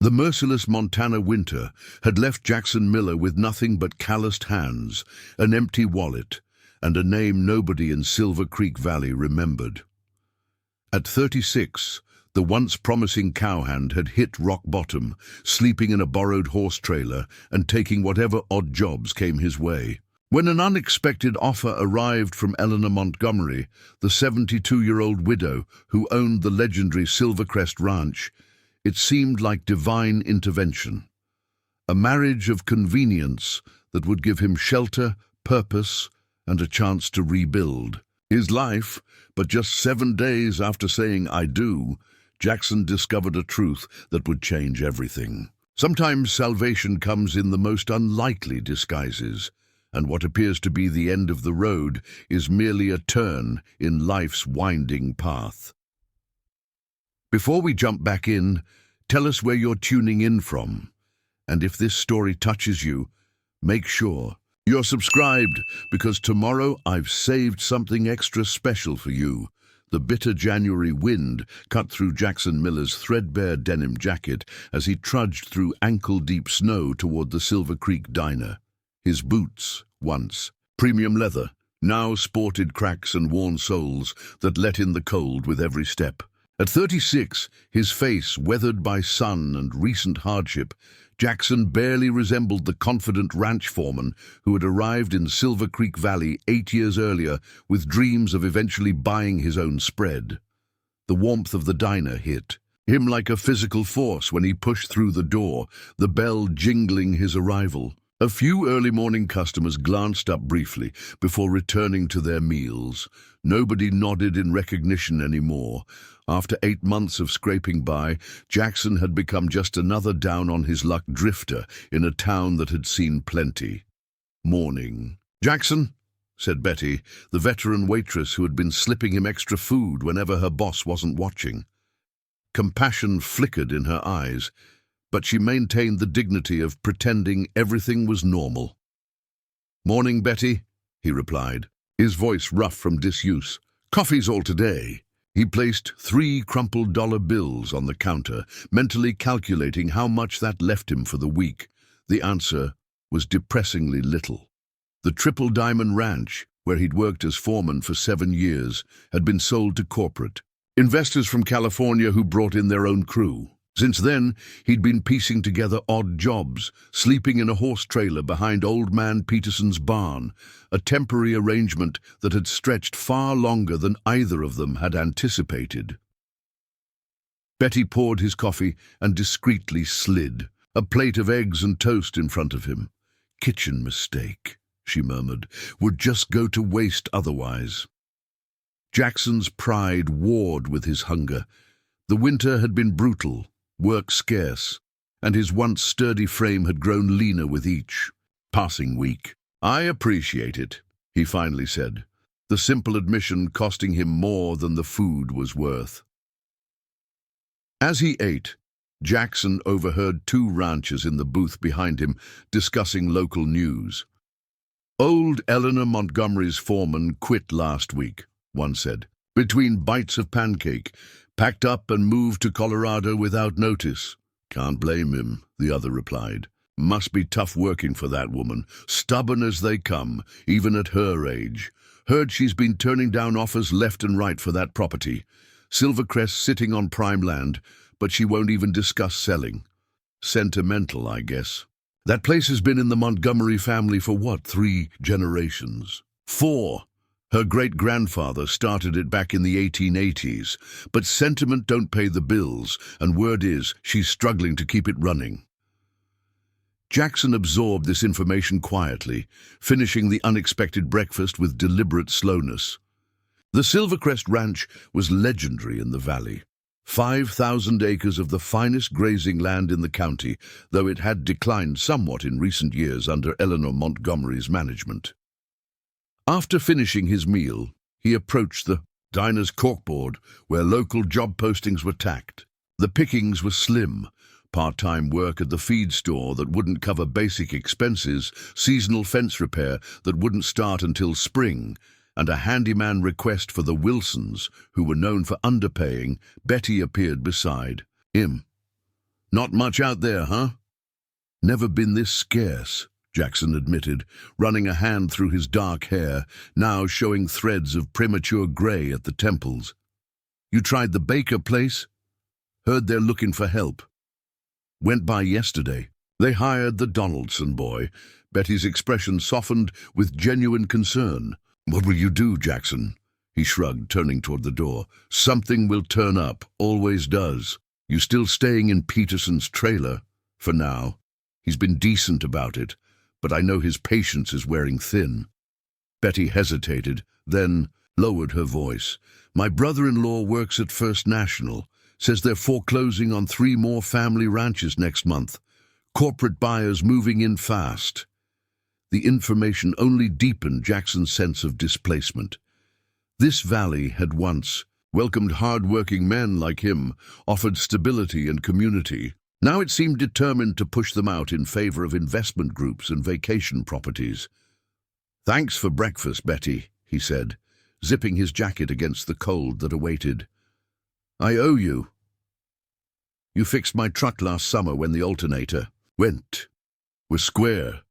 The merciless Montana winter had left Jackson Miller with nothing but calloused hands, an empty wallet, and a name nobody in Silver Creek Valley remembered. At 36, the once promising Cowhand had hit rock bottom, sleeping in a borrowed horse trailer and taking whatever odd jobs came his way. When an unexpected offer arrived from Eleanor Montgomery, the 72-year-old widow who owned the legendary Silvercrest Ranch, it seemed like divine intervention. A marriage of convenience that would give him shelter, purpose, and a chance to rebuild his life. But just 7 days after saying "I do," Jackson discovered a truth that would change everything. Sometimes salvation comes in the most unlikely disguises, and what appears to be the end of the road is merely a turn in life's winding path. Before we jump back in, tell us where you're tuning in from. And if this story touches you, make sure you're subscribed, because tomorrow I've saved something extra special for you. The bitter January wind cut through Jackson Miller's threadbare denim jacket as he trudged through ankle-deep snow toward the Silver Creek diner. His boots, once premium leather, now sported cracks and worn soles that let in the cold with every step. At 36, his face weathered by sun and recent hardship, Jackson barely resembled the confident ranch foreman who had arrived in Silver Creek Valley 8 years earlier with dreams of eventually buying his own spread. The warmth of the diner hit him like a physical force when he pushed through the door, the bell jingling his arrival. A few early morning customers glanced up briefly before returning to their meals. Nobody nodded in recognition anymore. After 8 months of scraping by, Jackson had become just another down-on-his-luck drifter in a town that had seen plenty. Morning. "Jackson," said Betty, the veteran waitress who had been slipping him extra food whenever her boss wasn't watching. Compassion flickered in her eyes, but she maintained the dignity of pretending everything was normal. "Morning, Betty," he replied, his voice rough from disuse. "Coffee's all today." He placed 3 crumpled dollar bills on the counter, mentally calculating how much that left him for the week. The answer was depressingly little. The Triple Diamond Ranch, where he'd worked as foreman for 7 years, had been sold to corporate investors from California who brought in their own crew. Since then, he'd been piecing together odd jobs, sleeping in a horse trailer behind Old Man Peterson's barn, a temporary arrangement that had stretched far longer than either of them had anticipated. Betty poured his coffee and discreetly slid a plate of eggs and toast in front of him. "Kitchen mistake," she murmured, "would just go to waste otherwise." Jackson's pride warred with his hunger. The winter had been brutal, work scarce, and his once sturdy frame had grown leaner with each passing week. "I appreciate it," he finally said, the simple admission costing him more than the food was worth. As he ate, Jackson overheard 2 ranchers in the booth behind him discussing local news. "Old Eleanor Montgomery's foreman quit last week," one said, "between bites of pancake. Packed up and moved to Colorado without notice." "Can't blame him," the other replied. "Must be tough working for that woman. Stubborn as they come, even at her age. Heard she's been turning down offers left and right for that property. Silvercrest sitting on prime land, but she won't even discuss selling. Sentimental, I guess. That place has been in the Montgomery family for what, 3 generations? 4. Her great-grandfather started it back in the 1880s, but sentiment don't pay the bills, and word is she's struggling to keep it running." Jackson absorbed this information quietly, finishing the unexpected breakfast with deliberate slowness. The Silvercrest Ranch was legendary in the valley. 5,000 acres of the finest grazing land in the county, though it had declined somewhat in recent years under Eleanor Montgomery's management. After finishing his meal, he approached the diner's corkboard where local job postings were tacked. The pickings were slim: part-time work at the feed store that wouldn't cover basic expenses, seasonal fence repair that wouldn't start until spring, and a handyman request for the Wilsons, who were known for underpaying. Betty appeared beside him. Not much out there, huh? Never been this scarce, Jackson admitted, running a hand through his dark hair, now showing threads of premature grey at the temples. You tried the Baker place? Heard they're looking for help. Went by yesterday. They hired the Donaldson boy. Betty's expression softened with genuine concern. What will you do, Jackson? He shrugged, turning toward the door. Something will turn up, always does. You still staying in Peterson's trailer? For now. He's been decent about it, but I know his patience is wearing thin. Betty hesitated, then lowered her voice. My brother-in-law works at First National. Says they're foreclosing on 3 more family ranches next month. Corporate buyers moving in fast. The information only deepened Jackson's sense of displacement. This valley had once welcomed hard-working men like him, offered stability and community. Now it seemed determined to push them out in favor of investment groups and vacation properties. Thanks for breakfast, Betty, he said, zipping his jacket against the cold that awaited. I owe you. You fixed my truck last summer when the alternator was square.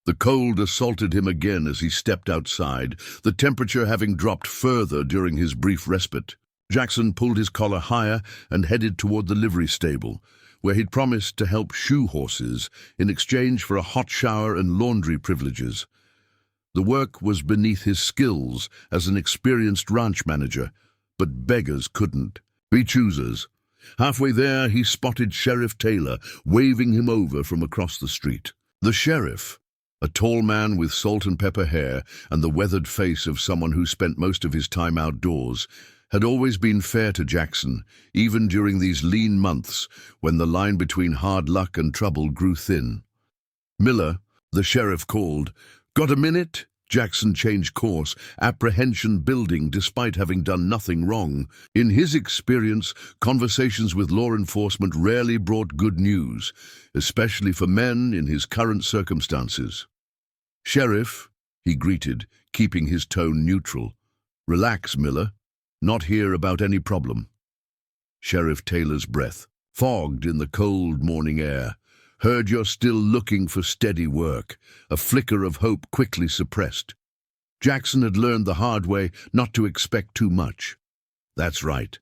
The cold assaulted him again as he stepped outside, the temperature having dropped further during his brief respite. Jackson pulled his collar higher and headed toward the livery stable, where he'd promised to help shoe horses in exchange for a hot shower and laundry privileges. The work was beneath his skills as an experienced ranch manager, but beggars couldn't be choosers. Halfway there, he spotted Sheriff Taylor, waving him over from across the street. The sheriff, a tall man with salt and pepper hair and the weathered face of someone who spent most of his time outdoors, had always been fair to Jackson, even during these lean months when the line between hard luck and trouble grew thin. Miller, the sheriff called. Got a minute? Jackson changed course, apprehension building despite having done nothing wrong. In his experience, conversations with law enforcement rarely brought good news, especially for men in his current circumstances. Sheriff, he greeted, keeping his tone neutral. Relax, Miller. Not here about any problem. Sheriff Taylor's breath fogged in the cold morning air. Heard you're still looking for steady work, a flicker of hope quickly suppressed. Jackson had learned the hard way not to expect too much. That's right.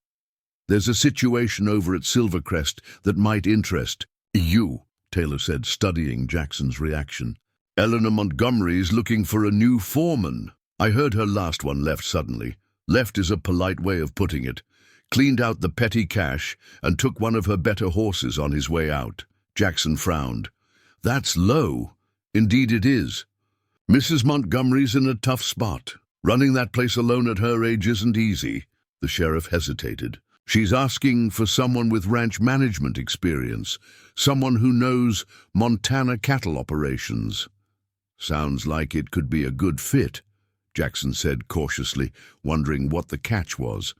There's a situation over at Silvercrest that might interest you, Taylor said, studying Jackson's reaction. Eleanor Montgomery's looking for a new foreman. I heard her last one left suddenly. Left is a polite way of putting it. Cleaned out the petty cash and took one of her better horses on his way out. Jackson frowned. That's low. Indeed it is. Mrs. Montgomery's in a tough spot. Running that place alone at her age isn't easy. The sheriff hesitated. She's asking for someone with ranch management experience, someone who knows Montana cattle operations. Sounds like it could be a good fit, Jackson said cautiously, wondering what the catch was.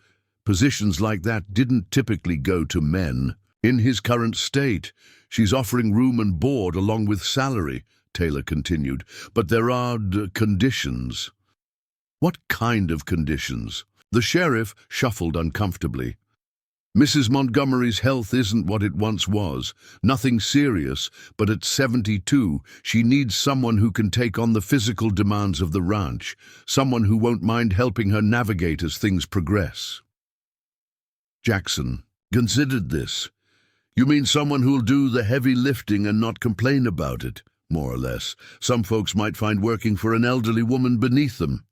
Positions like that didn't typically go to men. In his current state, she's offering room and board along with salary, Taylor continued, but there are conditions. What kind of conditions? The sheriff shuffled uncomfortably. Mrs. Montgomery's health isn't what it once was. Nothing serious, but at 72, she needs someone who can take on the physical demands of the ranch, someone who won't mind helping her navigate as things progress. Jackson considered this. You mean someone who'll do the heavy lifting and not complain about it, more or less. Some folks might find working for an elderly woman beneath them.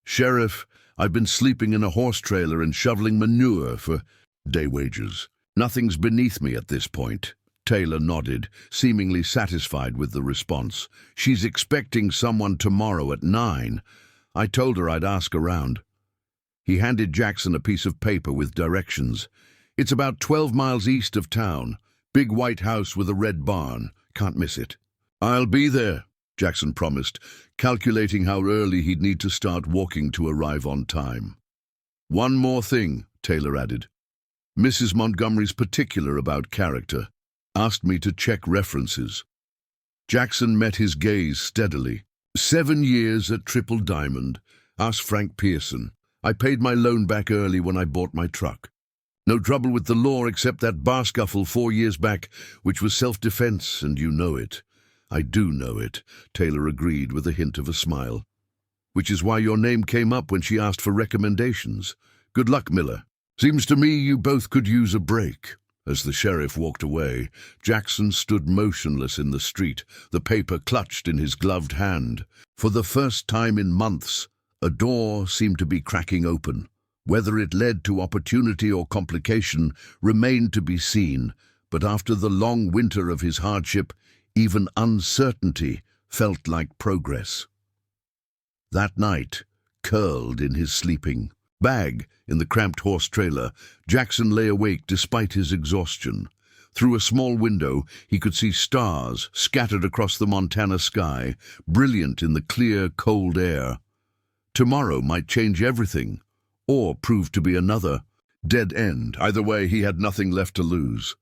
Sheriff, I've been sleeping in a horse trailer and shoveling manure for day wages. Nothing's beneath me at this point. Taylor nodded, seemingly satisfied with the response. She's expecting someone tomorrow at 9. I told her I'd ask around. He handed Jackson a piece of paper with directions. It's about 12 miles east of town. Big white house with a red barn. Can't miss it. I'll be there, Jackson promised, calculating how early he'd need to start walking to arrive on time. One more thing, Taylor added. Mrs. Montgomery's particular about character. Asked me to check references. Jackson met his gaze steadily. 7 years at Triple Diamond. Asked Frank Pearson. I paid my loan back early when I bought my truck. No trouble with the law except that bar scuffle 4 years back, which was self-defense, and you know it." "I do know it," Taylor agreed with a hint of a smile. "Which is why your name came up when she asked for recommendations. Good luck, Miller. Seems to me you both could use a break." As the sheriff walked away, Jackson stood motionless in the street, the paper clutched in his gloved hand. For the first time in months, a door seemed to be cracking open. Whether it led to opportunity or complication remained to be seen, but after the long winter of his hardship, even uncertainty felt like progress. That night, curled in his sleeping bag in the cramped horse trailer, Jackson lay awake despite his exhaustion. Through a small window, he could see stars scattered across the Montana sky, brilliant in the clear, cold air. Tomorrow might change everything, or prove to be another dead end. Either way, he had nothing left to lose.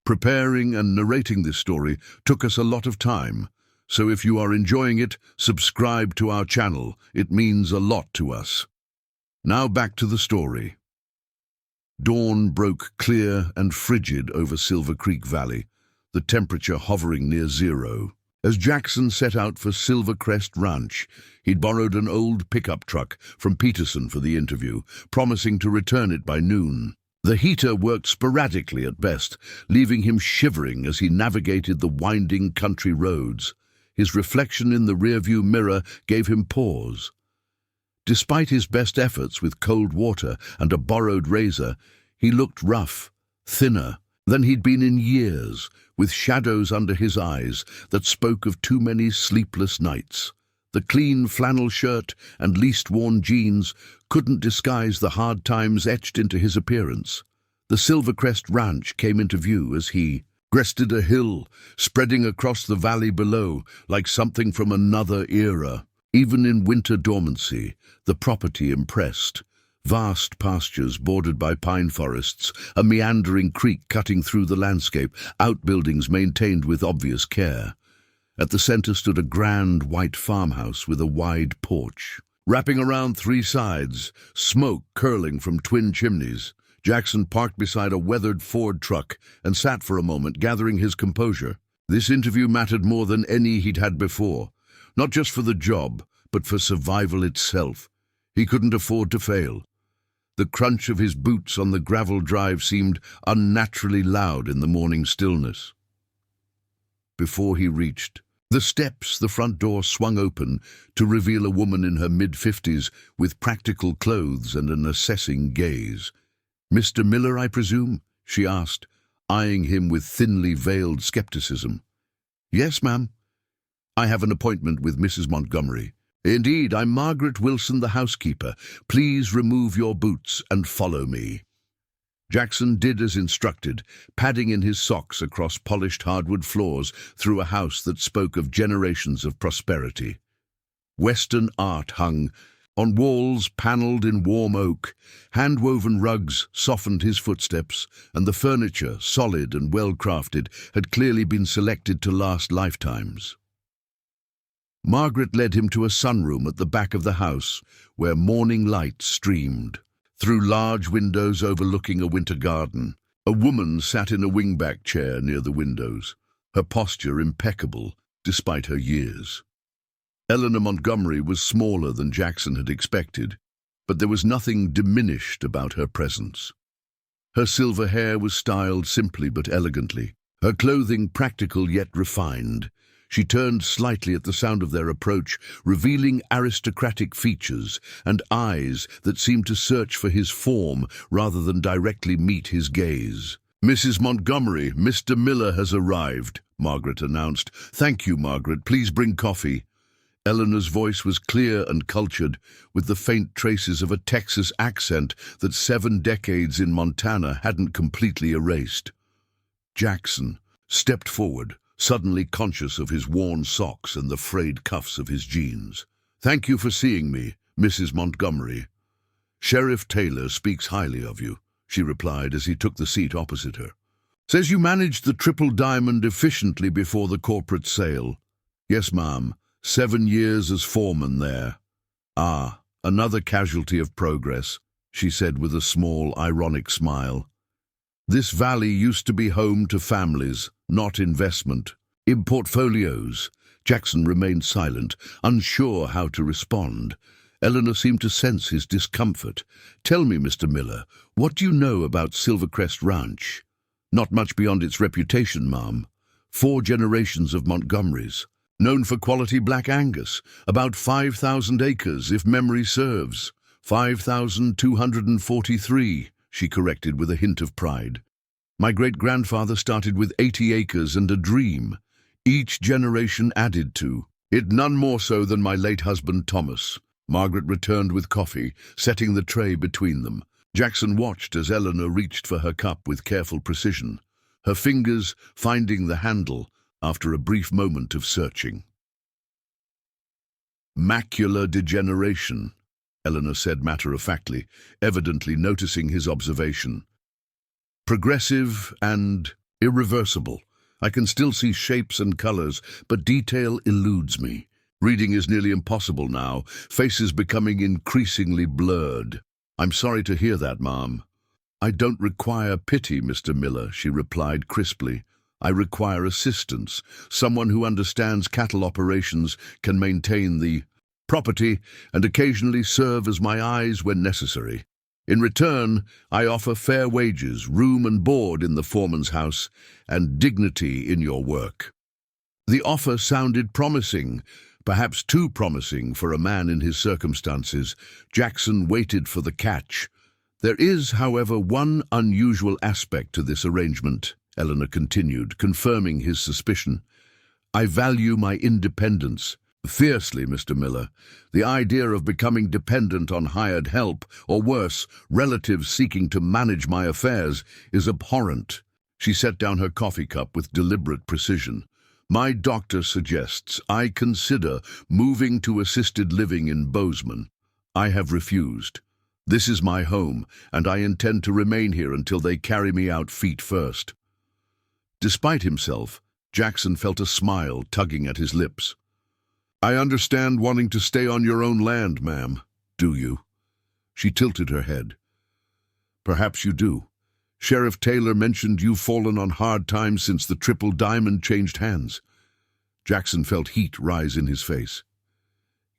Preparing and narrating this story took us a lot of time, so if you are enjoying it, subscribe to our channel. It means a lot to us. Now back to the story. Dawn broke clear and frigid over Silver Creek Valley, the temperature hovering near zero. As Jackson set out for Silvercrest Ranch, he'd borrowed an old pickup truck from Peterson for the interview, promising to return it by noon. The heater worked sporadically at best, leaving him shivering as he navigated the winding country roads. His reflection in the rearview mirror gave him pause. Despite his best efforts with cold water and a borrowed razor, he looked rough, thinner than he'd been in years, with shadows under his eyes that spoke of too many sleepless nights. The clean flannel shirt and least-worn jeans couldn't disguise the hard times etched into his appearance. The Silvercrest Ranch came into view as he breasted a hill, spreading across the valley below like something from another era. Even in winter dormancy, the property impressed. Vast pastures bordered by pine forests, a meandering creek cutting through the landscape, outbuildings maintained with obvious care. At the center stood a grand white farmhouse with a wide porch. Wrapping around 3 sides, smoke curling from twin chimneys. Jackson parked beside a weathered Ford truck and sat for a moment, gathering his composure. This interview mattered more than any he'd had before. Not just for the job, but for survival itself. He couldn't afford to fail. The crunch of his boots on the gravel drive seemed unnaturally loud in the morning stillness. Before he reached the steps, the front door swung open to reveal a woman in her mid-50s with practical clothes and an assessing gaze. "Mr. Miller, I presume?" she asked, eyeing him with thinly veiled skepticism. "Yes, ma'am. I have an appointment with Mrs. Montgomery." "Indeed, I'm Margaret Wilson, the housekeeper. Please remove your boots and follow me." Jackson did as instructed, padding in his socks across polished hardwood floors through a house that spoke of generations of prosperity. Western art hung on walls paneled in warm oak. Hand-woven rugs softened his footsteps, and the furniture, solid and well-crafted, had clearly been selected to last lifetimes. Margaret led him to a sunroom at the back of the house, where morning light streamed through large windows overlooking a winter garden. A woman sat in a wingback chair near the windows, her posture impeccable despite her years. Eleanor Montgomery was smaller than Jackson had expected, but there was nothing diminished about her presence. Her silver hair was styled simply but elegantly, her clothing practical yet refined. She turned slightly at the sound of their approach, revealing aristocratic features and eyes that seemed to search for his form rather than directly meet his gaze. "Mrs. Montgomery, Mr. Miller has arrived," Margaret announced. "Thank you, Margaret. Please bring coffee." Eleanor's voice was clear and cultured, with the faint traces of a Texas accent that 7 decades in Montana hadn't completely erased. Jackson stepped forward, suddenly conscious of his worn socks and the frayed cuffs of his jeans. "Thank you for seeing me, Mrs. Montgomery." "Sheriff Taylor speaks highly of you," she replied as he took the seat opposite her. "Says you managed the Triple Diamond efficiently before the corporate sale." "Yes, ma'am. 7 years as foreman there." "Ah, another casualty of progress," she said with a small, ironic smile. This valley used to be home to families, not investment. In portfolios. Jackson remained silent, unsure how to respond. Eleanor seemed to sense his discomfort. "Tell me, Mr. Miller, what do you know about Silvercrest Ranch?" "Not much beyond its reputation, ma'am. 4 generations of Montgomerys. Known for quality Black Angus. About 5,000 acres, if memory serves. 5,243, she corrected with a hint of pride. My great-grandfather started with 80 acres and a dream. Each generation added to it, none more so than my late husband Thomas." Margaret returned with coffee, setting the tray between them. Jackson watched as Eleanor reached for her cup with careful precision, her fingers finding the handle after a brief moment of searching. "Macular degeneration," Eleanor said matter-of-factly, evidently noticing his observation. "Progressive and irreversible. I can still see shapes and colors, but detail eludes me. Reading is nearly impossible now, faces becoming increasingly blurred." "I'm sorry to hear that, ma'am." "I don't require pity, Mr. Miller," she replied crisply. "I require assistance. Someone who understands cattle operations, can maintain the property, and occasionally serve as my eyes when necessary. In return, I offer fair wages, room and board in the foreman's house, and dignity in your work." The offer sounded promising, perhaps too promising for a man in his circumstances. Jackson waited for the catch. "There is, however, one unusual aspect to this arrangement," Eleanor continued, confirming his suspicion. "I value my independence fiercely, Mr. Miller. The idea of becoming dependent on hired help, or worse, relatives seeking to manage my affairs, is abhorrent." She set down her coffee cup with deliberate precision. "My doctor suggests I consider moving to assisted living in Bozeman. I have refused. This is my home, and I intend to remain here until they carry me out feet first." Despite himself, Jackson felt a smile tugging at his lips. "I understand wanting to stay on your own land, ma'am. Do you?" She tilted her head. "Perhaps you do. Sheriff Taylor mentioned you've fallen on hard times since the Triple Diamond changed hands." Jackson felt heat rise in his face.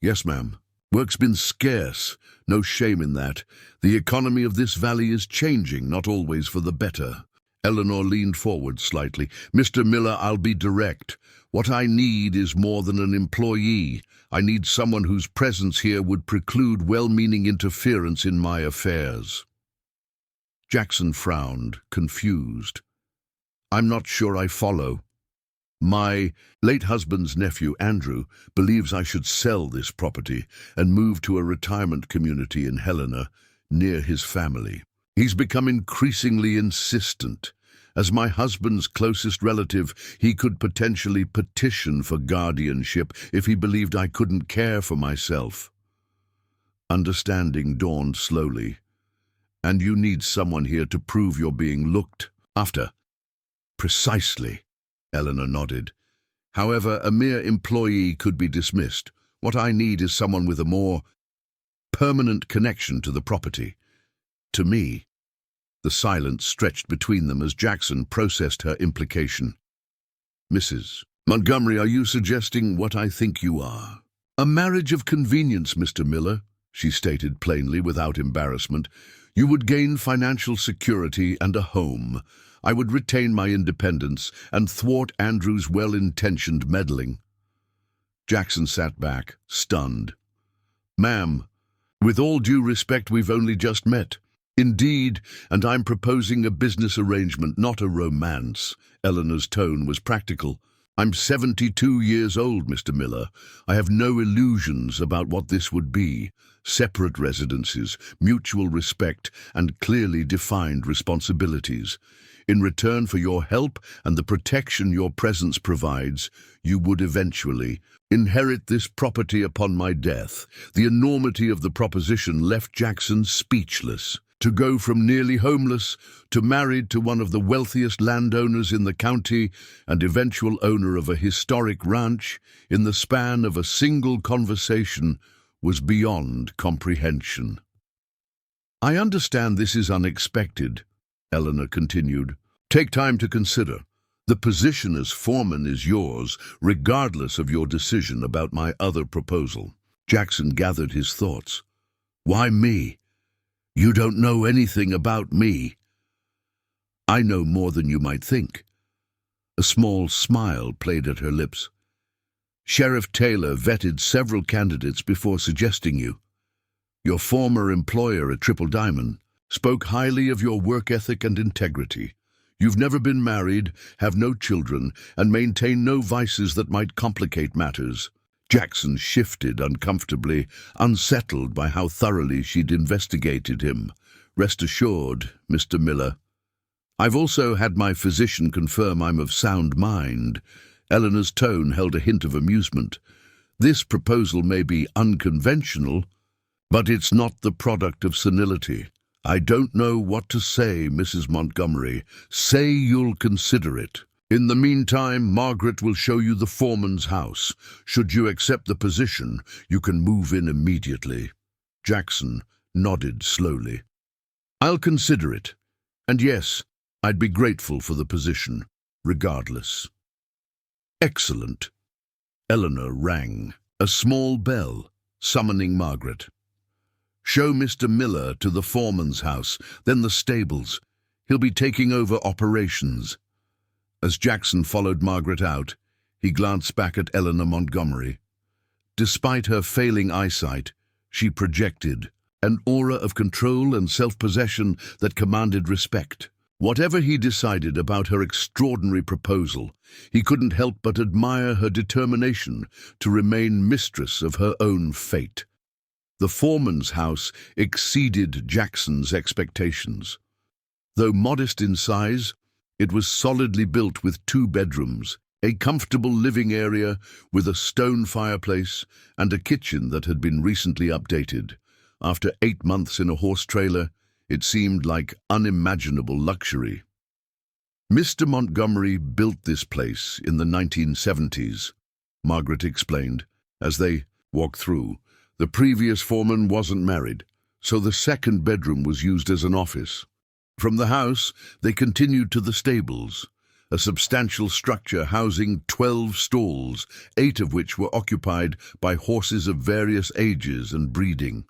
"Yes, ma'am. Work's been scarce. No shame in that. The economy of this valley is changing, not always for the better." Eleanor leaned forward slightly. "Mr. Miller, I'll be direct. What I need is more than an employee. I need someone whose presence here would preclude well-meaning interference in my affairs." Jackson frowned, confused. "I'm not sure I follow. My late husband's nephew, Andrew, believes I should sell this property and move to a retirement community in Helena, near his family. He's become increasingly insistent. As my husband's closest relative, he could potentially petition for guardianship if he believed I couldn't care for myself." Understanding dawned slowly. "And you need someone here to prove you're being looked after." "Precisely," Eleanor nodded. "However, a mere employee could be dismissed. What I need is someone with a more permanent connection to the property. To me." The silence stretched between them as Jackson processed her implication. "Mrs. Montgomery, are you suggesting what I think you are?" "A marriage of convenience, Mr. Miller," she stated plainly without embarrassment. "You would gain financial security and a home. I would retain my independence and thwart Andrew's well-intentioned meddling." Jackson sat back, stunned. "Ma'am, with all due respect, we've only just met." "Indeed, and I'm proposing a business arrangement, not a romance." Eleanor's tone was practical. "I'm 72 years old, Mr. Miller. I have no illusions about what this would be. Separate residences, mutual respect, and clearly defined responsibilities. In return for your help and the protection your presence provides, you would eventually inherit this property upon my death." The enormity of the proposition left Jackson speechless. To go from nearly homeless to married to one of the wealthiest landowners in the county and eventual owner of a historic ranch in the span of a single conversation was beyond comprehension. "I understand this is unexpected," Eleanor continued. Take time to consider. The position as foreman is yours, regardless of your decision about my other proposal. Jackson gathered his thoughts. Why me? You don't know anything about me. I know more than you might think. A small smile played at her lips. Sheriff Taylor vetted several candidates before suggesting you. Your former employer at Triple Diamond spoke highly of your work ethic and integrity. You've never been married, have no children, and maintain no vices that might complicate matters. Jackson shifted uncomfortably, unsettled by how thoroughly she'd investigated him. Rest assured, Mr. Miller. I've also had my physician confirm I'm of sound mind. Eleanor's tone held a hint of amusement. This proposal may be unconventional, but it's not the product of senility. I don't know what to say, Mrs. Montgomery. Say you'll consider it. In the meantime, Margaret will show you the foreman's house. Should you accept the position, you can move in immediately. Jackson nodded slowly. I'll consider it. And yes, I'd be grateful for the position, regardless. Excellent. Eleanor rang. A small bell, summoning Margaret. Show Mr. Miller to the foreman's house, then the stables. He'll be taking over operations. As Jackson followed Margaret out, he glanced back at Eleanor Montgomery. Despite her failing eyesight, she projected an aura of control and self-possession that commanded respect. Whatever he decided about her extraordinary proposal, he couldn't help but admire her determination to remain mistress of her own fate. The foreman's house exceeded Jackson's expectations. Though modest in size, it was solidly built with 2 bedrooms, a comfortable living area with a stone fireplace and a kitchen that had been recently updated. After 8 months in a horse trailer, it seemed like unimaginable luxury. Mr. Montgomery built this place in the 1970s, Margaret explained, as they walked through. The previous foreman wasn't married, so the second bedroom was used as an office. From the house, they continued to the stables, a substantial structure housing 12 stalls, 8 of which were occupied by horses of various ages and breeding.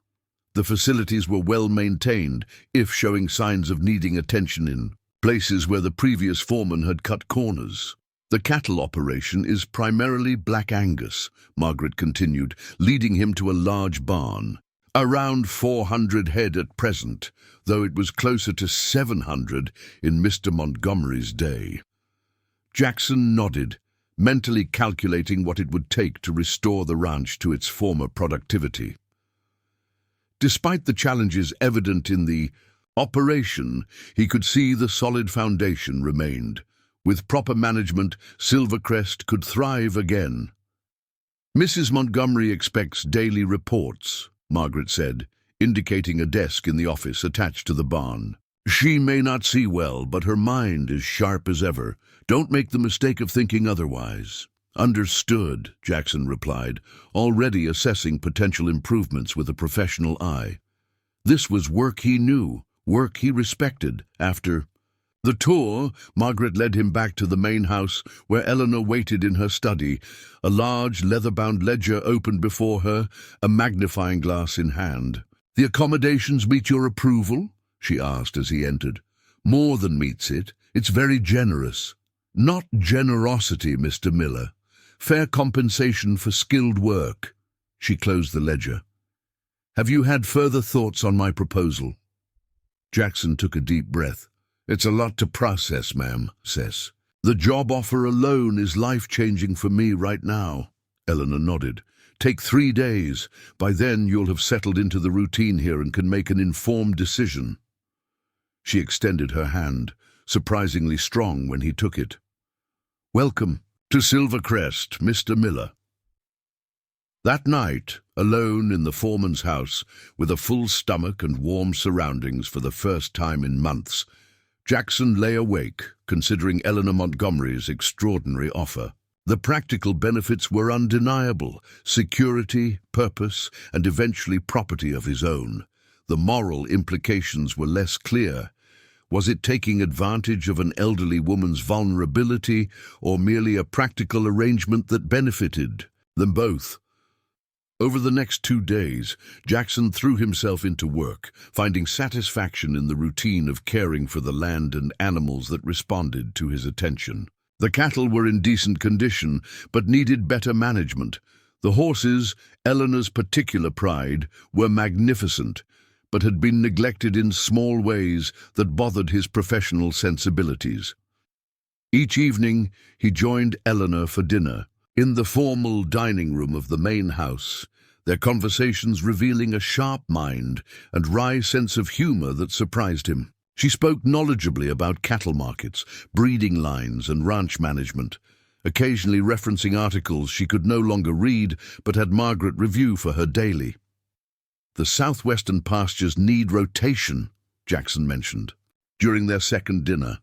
The facilities were well maintained, if showing signs of needing attention in places where the previous foreman had cut corners. The cattle operation is primarily Black Angus, Margaret continued, leading him to a large barn. Around 400 head at present, though it was closer to 700 in Mr. Montgomery's day. Jackson nodded, mentally calculating what it would take to restore the ranch to its former productivity. Despite the challenges evident in the operation, he could see the solid foundation remained. With proper management, Silvercrest could thrive again. Mrs. Montgomery expects daily reports, Margaret said, indicating a desk in the office attached to the barn. She may not see well, but her mind is sharp as ever. Don't make the mistake of thinking otherwise. Understood, Jackson replied, already assessing potential improvements with a professional eye. This was work he knew, work he respected. After the tour, Margaret led him back to the main house, where Eleanor waited in her study. A large leather-bound ledger opened before her, a magnifying glass in hand. "The accommodations meet your approval?" she asked as he entered. "More than meets it. It's very generous." "Not generosity, Mr. Miller. Fair compensation for skilled work." She closed the ledger. "Have you had further thoughts on my proposal?" Jackson took a deep breath. "It's a lot to process, ma'am, sis. The job offer alone is life-changing for me right now." Eleanor nodded. "Take 3 days. By then you'll have settled into the routine here and can make an informed decision." She extended her hand, surprisingly strong when he took it. "Welcome to Silvercrest, Mr. Miller." That night, alone in the foreman's house, with a full stomach and warm surroundings for the first time in months, Jackson lay awake, considering Eleanor Montgomery's extraordinary offer. The practical benefits were undeniable: security, purpose, and eventually property of his own. The moral implications were less clear. Was it taking advantage of an elderly woman's vulnerability, or merely a practical arrangement that benefited them both? Over the next 2 days, Jackson threw himself into work, finding satisfaction in the routine of caring for the land and animals that responded to his attention. The cattle were in decent condition, but needed better management. The horses, Eleanor's particular pride, were magnificent, but had been neglected in small ways that bothered his professional sensibilities. Each evening, he joined Eleanor for dinner, in the formal dining room of the main house, their conversations revealing a sharp mind and wry sense of humor that surprised him. She spoke knowledgeably about cattle markets, breeding lines, and ranch management, occasionally referencing articles she could no longer read but had Margaret review for her daily. The southwestern pastures need rotation, Jackson mentioned, during their second dinner.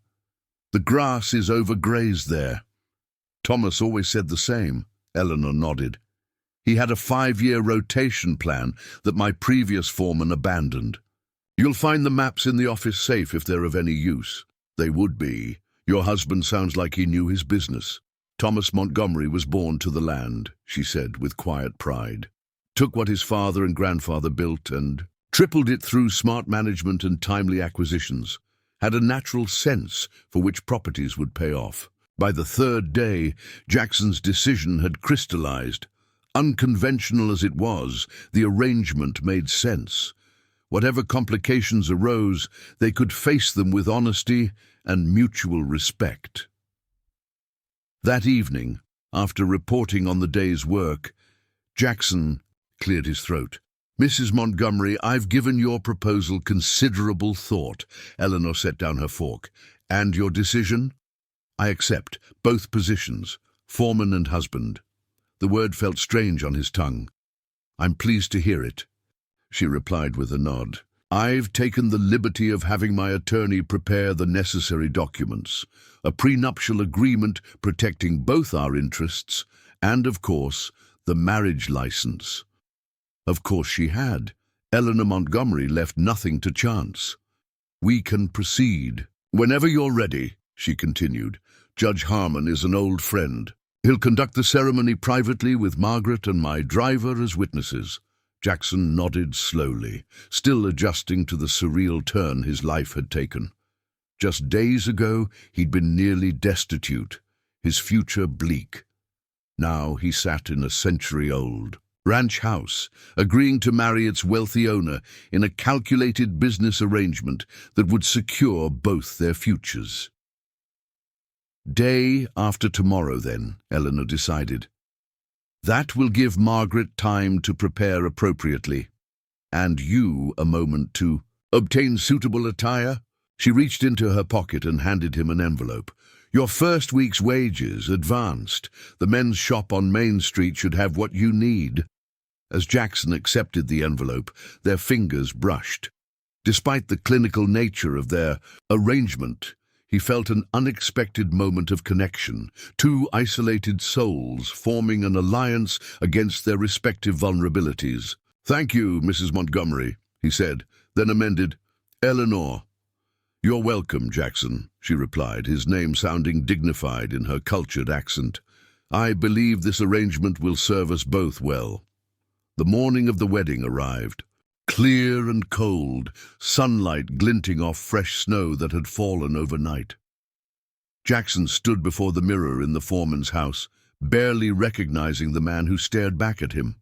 The grass is overgrazed there. Thomas always said the same, Eleanor nodded. He had a 5-year rotation plan that my previous foreman abandoned. You'll find the maps in the office safe if they're of any use. They would be. Your husband sounds like he knew his business. Thomas Montgomery was born to the land, she said with quiet pride. Took what his father and grandfather built and tripled it through smart management and timely acquisitions. Had a natural sense for which properties would pay off. By the 3rd day, Jackson's decision had crystallized. Unconventional as it was, the arrangement made sense. Whatever complications arose, they could face them with honesty and mutual respect. That evening, after reporting on the day's work, Jackson cleared his throat. Mrs. Montgomery, I've given your proposal considerable thought. Eleanor set down her fork. And your decision? I accept both positions, foreman and husband. The word felt strange on his tongue. I'm pleased to hear it, she replied with a nod. I've taken the liberty of having my attorney prepare the necessary documents, a prenuptial agreement protecting both our interests, and, of course, the marriage license. Of course she had. Eleanor Montgomery left nothing to chance. We can proceed. Whenever you're ready, she continued. Judge Harmon is an old friend. He'll conduct the ceremony privately with Margaret and my driver as witnesses. Jackson nodded slowly, still adjusting to the surreal turn his life had taken. Just days ago, he'd been nearly destitute, his future bleak. Now he sat in a century-old ranch house, agreeing to marry its wealthy owner in a calculated business arrangement that would secure both their futures. Day after tomorrow, then, Eleanor decided. That will give Margaret time to prepare appropriately, and you a moment to obtain suitable attire. She reached into her pocket and handed him an envelope. Your first week's wages, advanced. The men's shop on Main Street should have what you need. As Jackson accepted the envelope, their fingers brushed. Despite the clinical nature of their arrangement, he felt an unexpected moment of connection, 2 isolated souls forming an alliance against their respective vulnerabilities. Thank you, Mrs. Montgomery, he said, then amended, Eleanor. You're welcome, Jackson, she replied, his name sounding dignified in her cultured accent. I believe this arrangement will serve us both well. The morning of the wedding arrived. Clear and cold, sunlight glinting off fresh snow that had fallen overnight. Jackson stood before the mirror in the foreman's house, barely recognizing the man who stared back at him.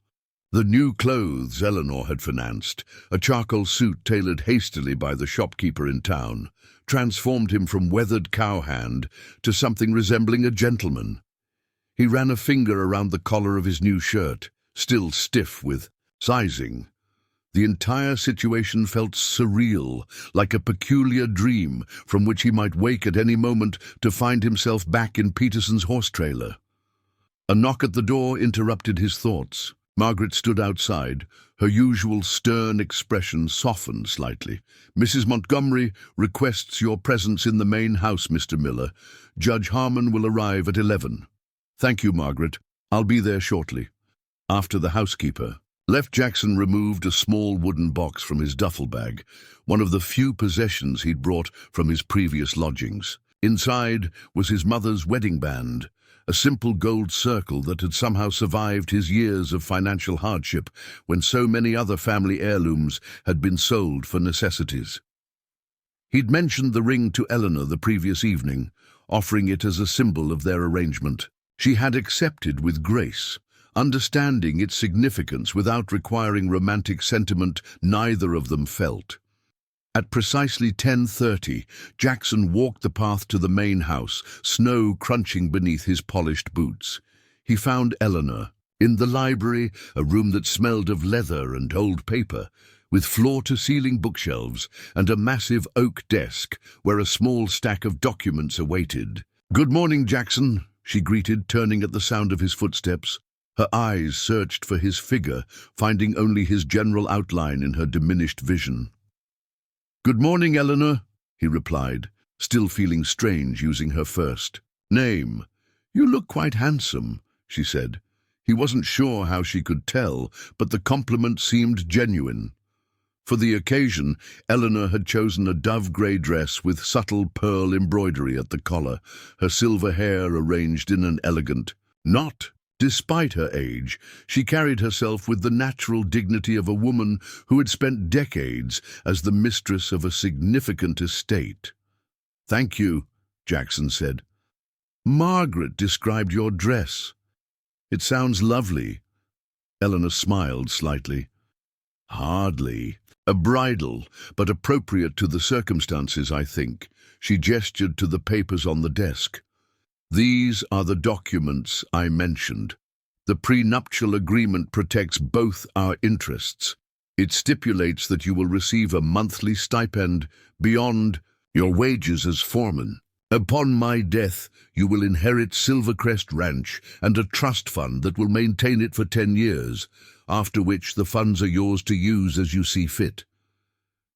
The new clothes Eleanor had financed, a charcoal suit tailored hastily by the shopkeeper in town, transformed him from weathered cowhand to something resembling a gentleman. He ran a finger around the collar of his new shirt, still stiff with sizing. The entire situation felt surreal, like a peculiar dream from which he might wake at any moment to find himself back in Peterson's horse trailer. A knock at the door interrupted his thoughts. Margaret stood outside, her usual stern expression softened slightly. Mrs. Montgomery requests your presence in the main house, Mr. Miller. Judge Harmon will arrive at 11. Thank you, Margaret. I'll be there shortly. After the housekeeper, Jackson removed a small wooden box from his duffel bag, one of the few possessions he'd brought from his previous lodgings. Inside was his mother's wedding band, a simple gold circle that had somehow survived his years of financial hardship when so many other family heirlooms had been sold for necessities. He'd mentioned the ring to Eleanor the previous evening, offering it as a symbol of their arrangement. She had accepted with grace, understanding its significance without requiring romantic sentiment neither of them felt. At precisely 10:30, Jackson walked the path to the main house, snow crunching beneath his polished boots. He found Eleanor in the library, a room that smelled of leather and old paper, with floor-to-ceiling bookshelves and a massive oak desk where a small stack of documents awaited. "Good morning, Jackson," she greeted, turning at the sound of his footsteps. Her eyes searched for his figure, finding only his general outline in her diminished vision. "Good morning, Eleanor," he replied, still feeling strange using her first name. "You look quite handsome," she said. He wasn't sure how she could tell, but the compliment seemed genuine. For the occasion, Eleanor had chosen a dove-grey dress with subtle pearl embroidery at the collar, her silver hair arranged in an elegant knot. Despite her age, she carried herself with the natural dignity of a woman who had spent decades as the mistress of a significant estate. "Thank you," Jackson said. "Margaret described your dress. It sounds lovely." Eleanor smiled slightly. "Hardly. A bridal, but appropriate to the circumstances, I think." She gestured to the papers on the desk. "These are the documents I mentioned. The prenuptial agreement protects both our interests. It stipulates that you will receive a monthly stipend beyond your wages as foreman. Upon my death, you will inherit Silvercrest Ranch and a trust fund that will maintain it for 10 years, after which the funds are yours to use as you see fit."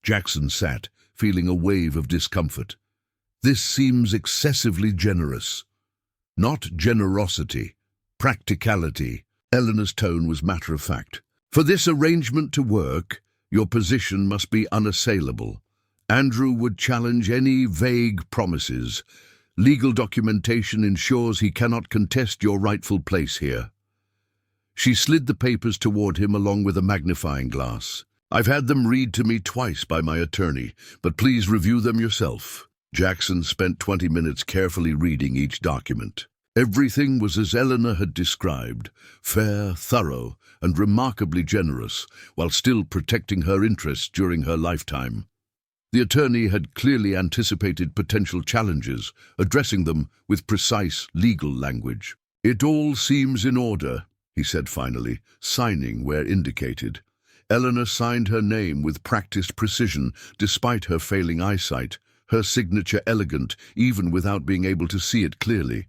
Jackson sat, feeling a wave of discomfort. This seems excessively generous. "Not generosity, practicality." Eleanor's tone was matter-of-fact. "For this arrangement to work, your position must be unassailable. Andrew would challenge any vague promises. Legal documentation ensures he cannot contest your rightful place here." She slid the papers toward him along with a magnifying glass. "I've had them read to me twice by my attorney, but please review them yourself." Jackson spent 20 minutes carefully reading each document. Everything was as Eleanor had described, fair, thorough, and remarkably generous, while still protecting her interests during her lifetime. The attorney had clearly anticipated potential challenges, addressing them with precise legal language. "It all seems in order," he said finally, signing where indicated. Eleanor signed her name with practiced precision despite her failing eyesight, her signature elegant even without being able to see it clearly.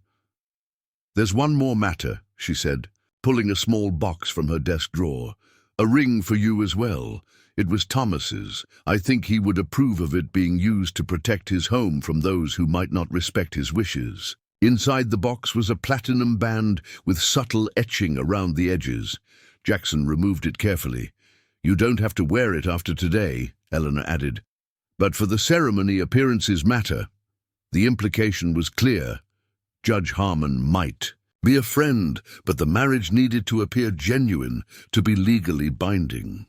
"There's one more matter," she said, pulling a small box from her desk drawer. "A ring for you as well. It was Thomas's. I think he would approve of it being used to protect his home from those who might not respect his wishes." Inside the box was a platinum band with subtle etching around the edges. Jackson removed it carefully. "You don't have to wear it after today," Eleanor added. "But for the ceremony, appearances matter." The implication was clear. Judge Harmon might be a friend, but the marriage needed to appear genuine, to be legally binding.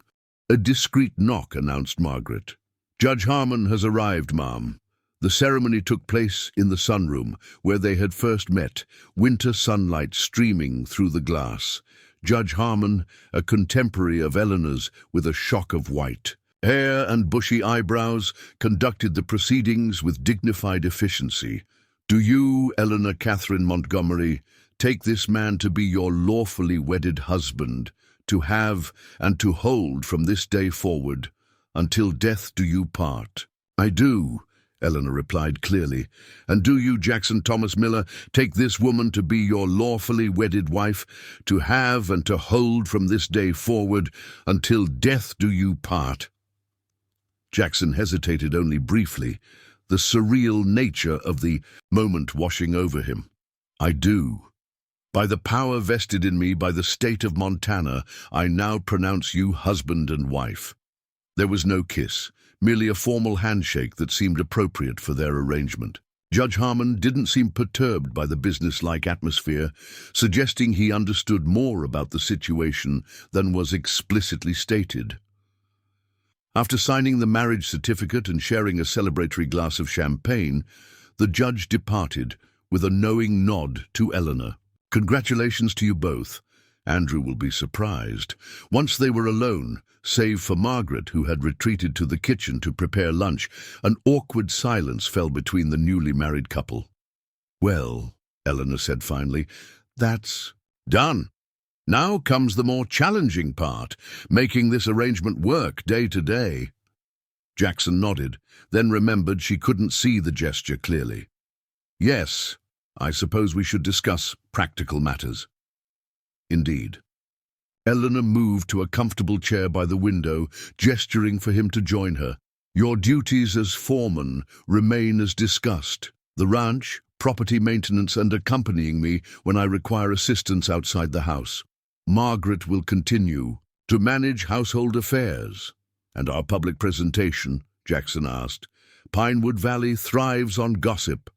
A discreet knock announced Margaret. "Judge Harmon has arrived, ma'am." The ceremony took place in the sunroom, where they had first met, winter sunlight streaming through the glass. Judge Harmon, a contemporary of Eleanor's with a shock of white hair and bushy eyebrows, conducted the proceedings with dignified efficiency. "Do you, Eleanor Catherine Montgomery, take this man to be your lawfully wedded husband, to have and to hold from this day forward, until death do you part?" "I do," Eleanor replied clearly. "And do you, Jackson Thomas Miller, take this woman to be your lawfully wedded wife, to have and to hold from this day forward, until death do you part?" Jackson hesitated only briefly, the surreal nature of the moment washing over him. "I do." By the power vested in me by the state of Montana, I now pronounce you husband and wife." There was no kiss, merely a formal handshake that seemed appropriate for their arrangement. Judge Harmon didn't seem perturbed by the business-like atmosphere, suggesting he understood more about the situation than was explicitly stated. After signing the marriage certificate and sharing a celebratory glass of champagne, the judge departed with a knowing nod to Eleanor. "Congratulations to you both. Andrew will be surprised." Once they were alone, save for Margaret, who had retreated to the kitchen to prepare lunch, an awkward silence fell between the newly married couple. "Well," Eleanor said finally, "that's done. Now comes the more challenging part, making this arrangement work day to day." Jackson nodded, then remembered she couldn't see the gesture clearly. "Yes, I suppose we should discuss practical matters." Indeed. Eleanor moved to a comfortable chair by the window, gesturing for him to join her. "Your duties as foreman remain as discussed. The ranch, property maintenance, and accompanying me when I require assistance outside the house. Margaret will continue to manage household affairs." "And our public presentation?" Jackson asked. "Pinewood Valley thrives on gossip.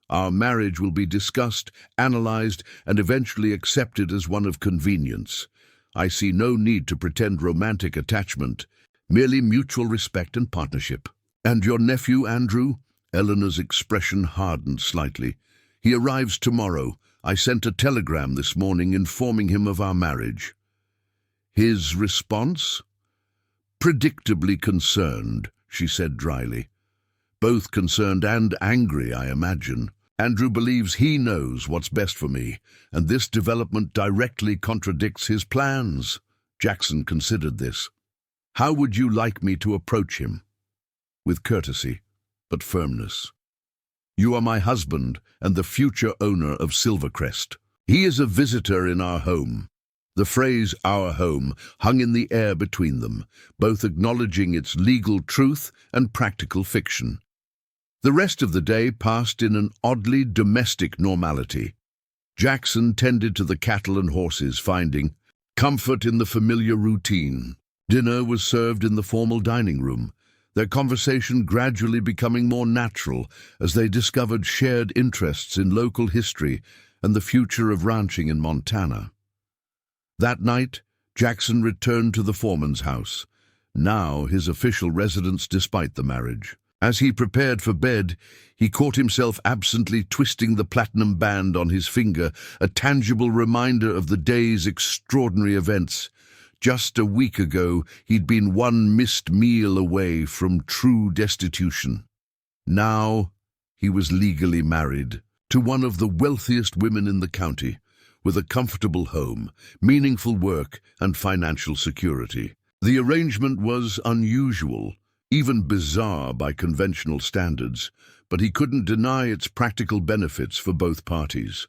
Our marriage will be discussed, analyzed, and eventually accepted as one of convenience. I see no need to pretend romantic attachment, merely mutual respect and partnership." "And your nephew, Andrew?" Eleanor's expression hardened slightly. "He arrives tomorrow. I sent a telegram this morning informing him of our marriage." "His response?" "Predictably concerned," she said dryly. "Both concerned and angry, I imagine. Andrew believes he knows what's best for me, and this development directly contradicts his plans." Jackson considered this. "How would you like me to approach him?" "With courtesy, but firmness. You are my husband and the future owner of Silvercrest. He is a visitor in our home." The phrase "our home" hung in the air between them, both acknowledging its legal truth and practical fiction. The rest of the day passed in an oddly domestic normality. Jackson tended to the cattle and horses, finding comfort in the familiar routine. Dinner was served in the formal dining room, their conversation gradually becoming more natural as they discovered shared interests in local history and the future of ranching in Montana. That night, Jackson returned to the foreman's house, now his official residence despite the marriage. As he prepared for bed, he caught himself absently twisting the platinum band on his finger, a tangible reminder of the day's extraordinary events. Just a week ago, he'd been one missed meal away from true destitution. Now, he was legally married to one of the wealthiest women in the county, with a comfortable home, meaningful work, and financial security. The arrangement was unusual, even bizarre by conventional standards, but he couldn't deny its practical benefits for both parties.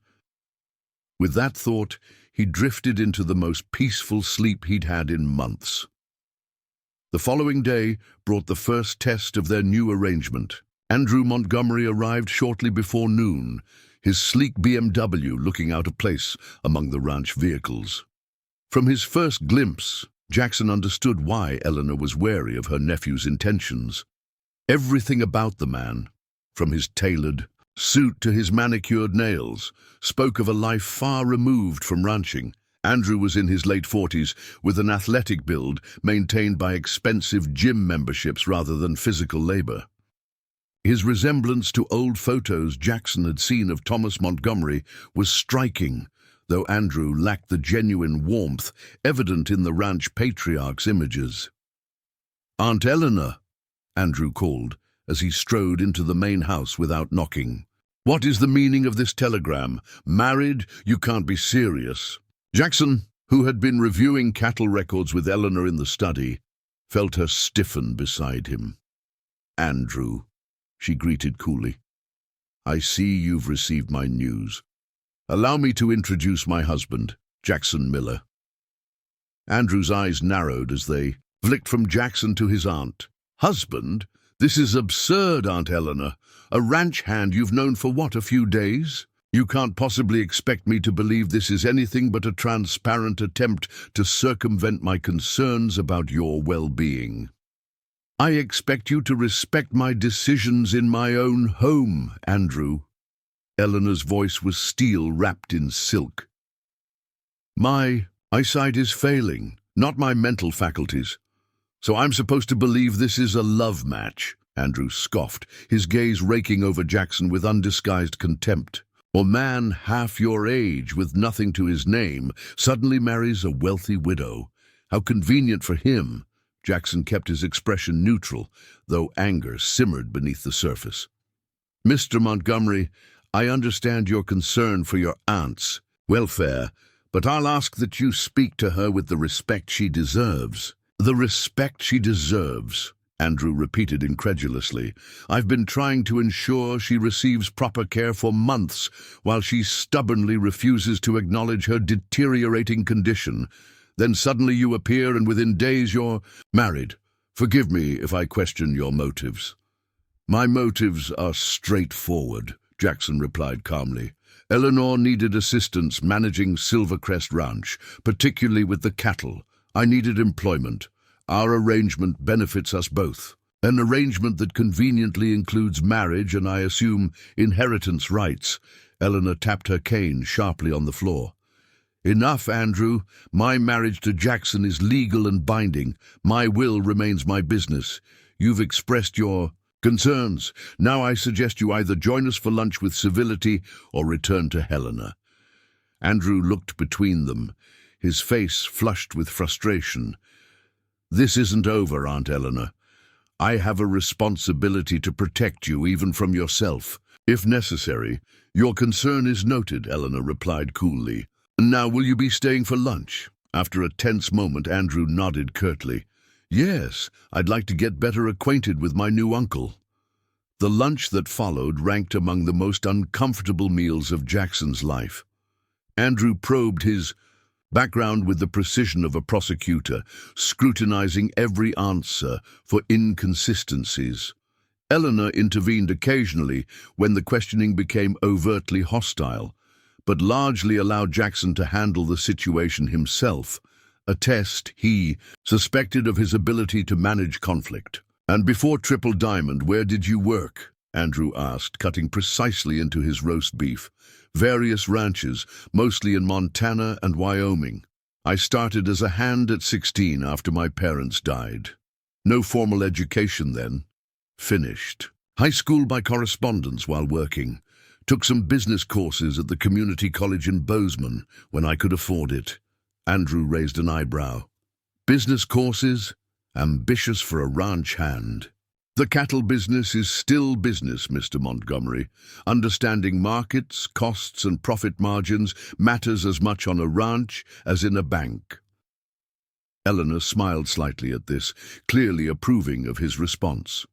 With that thought, he drifted into the most peaceful sleep he'd had in months. The following day brought the first test of their new arrangement. Andrew Montgomery arrived shortly before noon, his sleek BMW looking out of place among the ranch vehicles. From his first glimpse, Jackson understood why Eleanor was wary of her nephew's intentions. Everything about the man, from his tailored suit to his manicured nails, spoke of a life far removed from ranching. Andrew was in his late 40s, with an athletic build maintained by expensive gym memberships rather than physical labor. His resemblance to old photos Jackson had seen of Thomas Montgomery was striking, though Andrew lacked the genuine warmth evident in the ranch patriarch's images. "Aunt Eleanor," Andrew called as he strode into the main house without knocking. "What is the meaning of this telegram? Married? You can't be serious." Jackson, who had been reviewing cattle records with Eleanor in the study, felt her stiffen beside him. "Andrew," she greeted coolly, "I see you've received my news. Allow me to introduce my husband, Jackson Miller." Andrew's eyes narrowed as they flicked from Jackson to his aunt. "Husband? This is absurd, Aunt Eleanor. A ranch hand you've known for what, a few days?" You can't possibly expect me to believe this is anything but a transparent attempt to circumvent my concerns about your well-being. I expect you to respect my decisions in my own home, Andrew. Eleanor's voice was steel wrapped in silk. My eyesight is failing, not my mental faculties. So I'm supposed to believe this is a love match, Andrew scoffed, his gaze raking over Jackson with undisguised contempt. A man half your age with nothing to his name suddenly marries a wealthy widow. How convenient for him. Jackson kept his expression neutral, though anger simmered beneath the surface. Mr. Montgomery, I understand your concern for your aunt's welfare, but I'll ask that you speak to her with the respect she deserves. The respect she deserves, Andrew repeated incredulously. I've been trying to ensure she receives proper care for months, while she stubbornly refuses to acknowledge her deteriorating condition. Then suddenly you appear, and within days you're married. Forgive me if I question your motives. My motives are straightforward, Jackson replied calmly. Eleanor needed assistance managing Silvercrest Ranch, particularly with the cattle. I needed employment. Our arrangement benefits us both. An arrangement that conveniently includes marriage and, I assume, inheritance rights. Eleanor tapped her cane sharply on the floor. Enough, Andrew. My marriage to Jackson is legal and binding. My will remains my business. You've expressed your concerns. Now I suggest you either join us for lunch with civility or return to Helena. Andrew looked between them, his face flushed with frustration. This isn't over, Aunt Eleanor. I have a responsibility to protect you, even from yourself. If necessary, your concern is noted, Eleanor replied coolly. Now, will you be staying for lunch? After a tense moment, Andrew nodded curtly. Yes, I'd like to get better acquainted with my new uncle. The lunch that followed ranked among the most uncomfortable meals of Jackson's life. Andrew probed his background with the precision of a prosecutor, scrutinizing every answer for inconsistencies. Eleanor intervened occasionally when the questioning became overtly hostile, but largely allowed Jackson to handle the situation himself, a test he suspected of his ability to manage conflict. And before Triple Diamond, where did you work? Andrew asked, cutting precisely into his roast beef. Various ranches, mostly in Montana and Wyoming. I started as a hand at 16 after my parents died. No formal education then. Finished. High school by correspondence while working. Took some business courses at the community college in Bozeman when I could afford it. Andrew raised an eyebrow. Business courses? Ambitious for a ranch hand. The cattle business is still business, Mr. Montgomery. Understanding markets, costs, and profit margins matters as much on a ranch as in a bank. Eleanor smiled slightly at this, clearly approving of his response.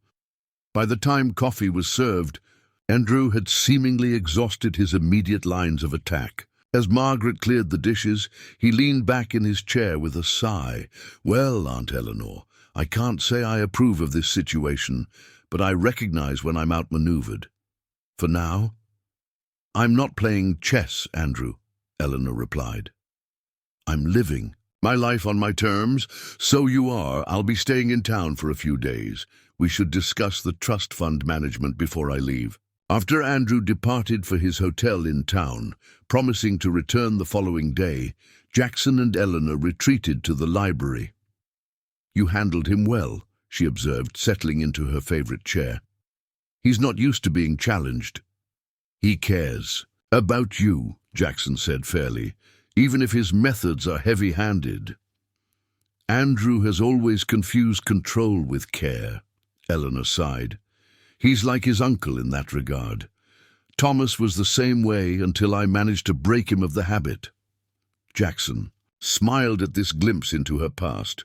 By the time coffee was served, Andrew had seemingly exhausted his immediate lines of attack. As Margaret cleared the dishes, he leaned back in his chair with a sigh. Well, Aunt Eleanor, I can't say I approve of this situation, but I recognize when I'm outmaneuvered. For now, I'm not playing chess, Andrew, Eleanor replied. I'm living my life on my terms. So you are. I'll be staying in town for a few days. We should discuss the trust fund management before I leave. After Andrew departed for his hotel in town, promising to return the following day, Jackson and Eleanor retreated to the library. You handled him well, she observed, settling into her favorite chair. He's not used to being challenged. He cares about you, Jackson said fairly, even if his methods are heavy-handed. Andrew has always confused control with care, Eleanor sighed. He's like his uncle in that regard. Thomas was the same way until I managed to break him of the habit. Jackson smiled at this glimpse into her past.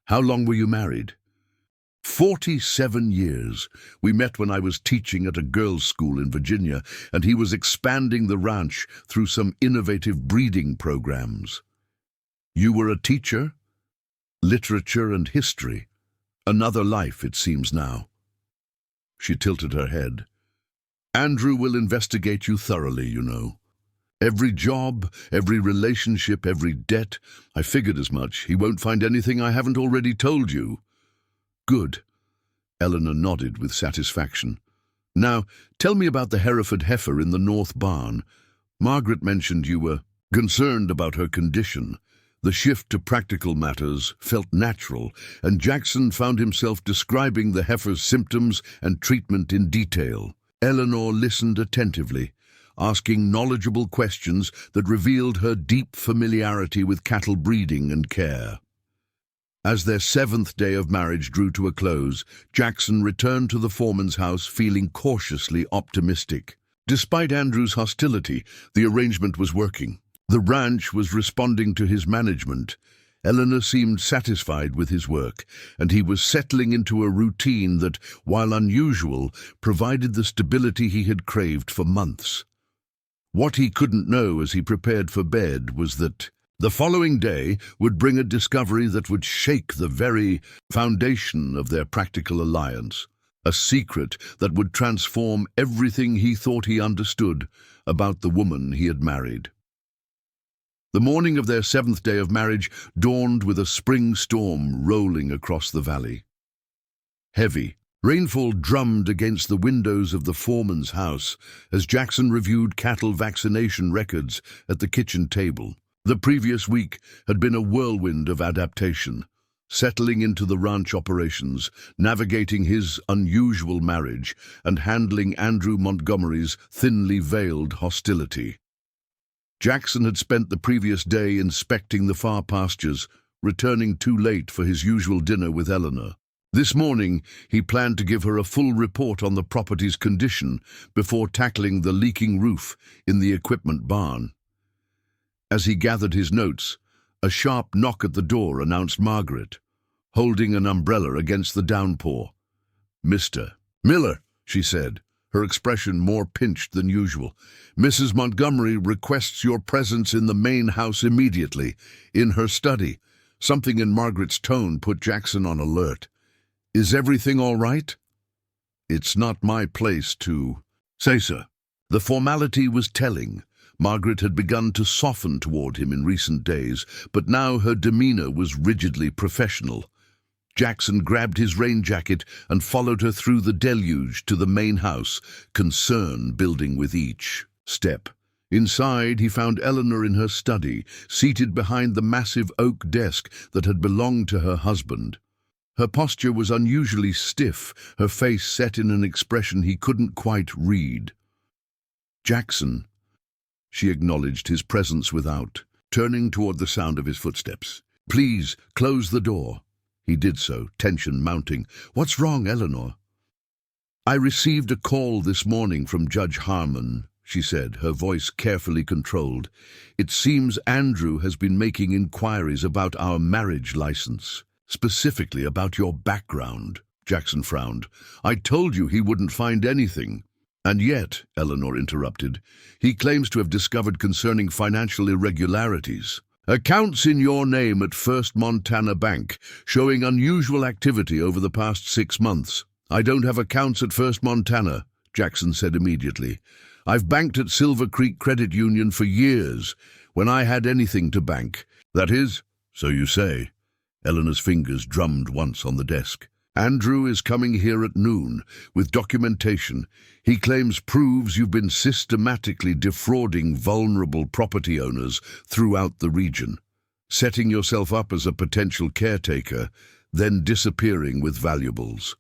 How long were you married? 47 years. We met when I was teaching at a girls' school in Virginia, and he was expanding the ranch through some innovative breeding programs. You were a teacher? Literature and history. Another life, it seems now. She tilted her head. Andrew will investigate you thoroughly, you know. Every job, every relationship, every debt. I figured as much. He won't find anything I haven't already told you. Good. Eleanor nodded with satisfaction. Now, tell me about the Hereford heifer in the north barn. Margaret mentioned you were concerned about her condition. The shift to practical matters felt natural, and Jackson found himself describing the heifer's symptoms and treatment in detail. Eleanor listened attentively, asking knowledgeable questions that revealed her deep familiarity with cattle breeding and care. As their 7th day of marriage drew to a close, Jackson returned to the foreman's house feeling cautiously optimistic. Despite Andrew's hostility, the arrangement was working. The ranch was responding to his management. Eleanor seemed satisfied with his work, and he was settling into a routine that, while unusual, provided the stability he had craved for months. What he couldn't know as he prepared for bed was that the following day would bring a discovery that would shake the very foundation of their practical alliance, a secret that would transform everything he thought he understood about the woman he had married. The morning of their 7th day of marriage dawned with a spring storm rolling across the valley. Heavy rainfall drummed against the windows of the foreman's house as Jackson reviewed cattle vaccination records at the kitchen table. The previous week had been a whirlwind of adaptation, settling into the ranch operations, navigating his unusual marriage, and handling Andrew Montgomery's thinly veiled hostility. Jackson had spent the previous day inspecting the far pastures, returning too late for his usual dinner with Eleanor. This morning, he planned to give her a full report on the property's condition before tackling the leaking roof in the equipment barn. As he gathered his notes, a sharp knock at the door announced Margaret, holding an umbrella against the downpour. "Mr. Miller," she said, her expression more pinched than usual. "Mrs. Montgomery requests your presence in the main house immediately, in her study." Something in Margaret's tone put Jackson on alert. "Is everything all right?" "It's not my place to say so." The formality was telling. Margaret had begun to soften toward him in recent days, but now her demeanor was rigidly professional. Jackson grabbed his rain jacket and followed her through the deluge to the main house, concern building with each step. Inside, he found Eleanor in her study, seated behind the massive oak desk that had belonged to her husband. Her posture was unusually stiff, her face set in an expression he couldn't quite read. "Jackson," she acknowledged his presence without, turning toward the sound of his footsteps. "Please, close the door." He did so, tension mounting. "What's wrong, Eleanor?" "I received a call this morning from Judge Harmon," she said, her voice carefully controlled. "It seems Andrew has been making inquiries about our marriage license, specifically about your background." Jackson frowned. "I told you he wouldn't find anything." "And yet," Eleanor interrupted, "he claims to have discovered concerning financial irregularities. Accounts in your name at First Montana Bank, showing unusual activity over the past 6 months." "I don't have accounts at First Montana," Jackson said immediately. "I've banked at Silver Creek Credit Union for years, when I had anything to bank." "That is, so you say." Eleanor's fingers drummed once on the desk. "Andrew is coming here at noon, with documentation. He claims proves you've been systematically defrauding vulnerable property owners throughout the region, setting yourself up as a potential caretaker, then disappearing with valuables."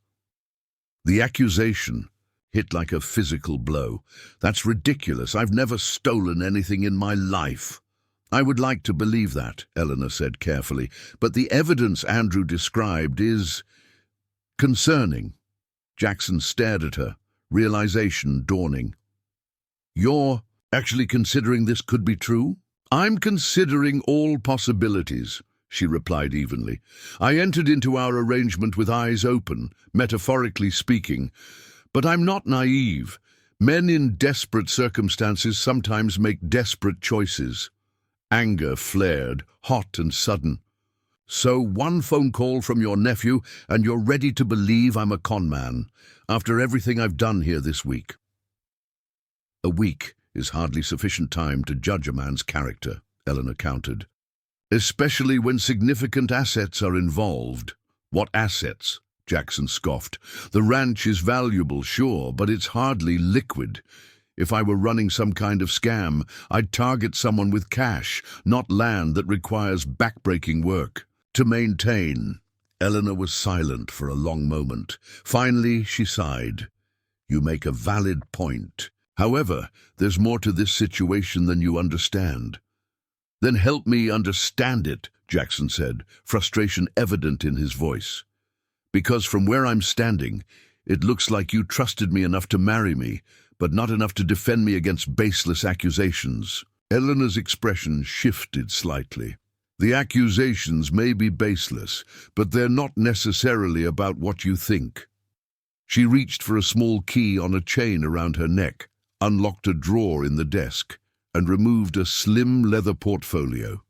The accusation hit like a physical blow. "That's ridiculous. I've never stolen anything in my life." "I would like to believe that," Eleanor said carefully, "but the evidence Andrew described is concerning." Jackson stared at her, realization dawning. "You're actually considering this could be true?" "I'm considering all possibilities," she replied evenly. "I entered into our arrangement with eyes open, metaphorically speaking, but I'm not naive. Men in desperate circumstances sometimes make desperate choices." Anger flared, hot and sudden. "So one phone call from your nephew and you're ready to believe I'm a con man, after everything I've done here this week?" A week is hardly sufficient time to judge a man's character, Eleanor countered. Especially when significant assets are involved. What assets? Jackson scoffed. The ranch is valuable, sure, but it's hardly liquid. If I were running some kind of scam, I'd target someone with cash, not land that requires backbreaking work. To maintain. Eleanor was silent for a long moment. Finally, she sighed. You make a valid point. However, there's more to this situation than you understand. Then help me understand it, Jackson said, frustration evident in his voice. Because from where I'm standing, it looks like you trusted me enough to marry me, but not enough to defend me against baseless accusations. Eleanor's expression shifted slightly. The accusations may be baseless, but they're not necessarily about what you think. She reached for a small key on a chain around her neck, unlocked a drawer in the desk, and removed a slim leather portfolio.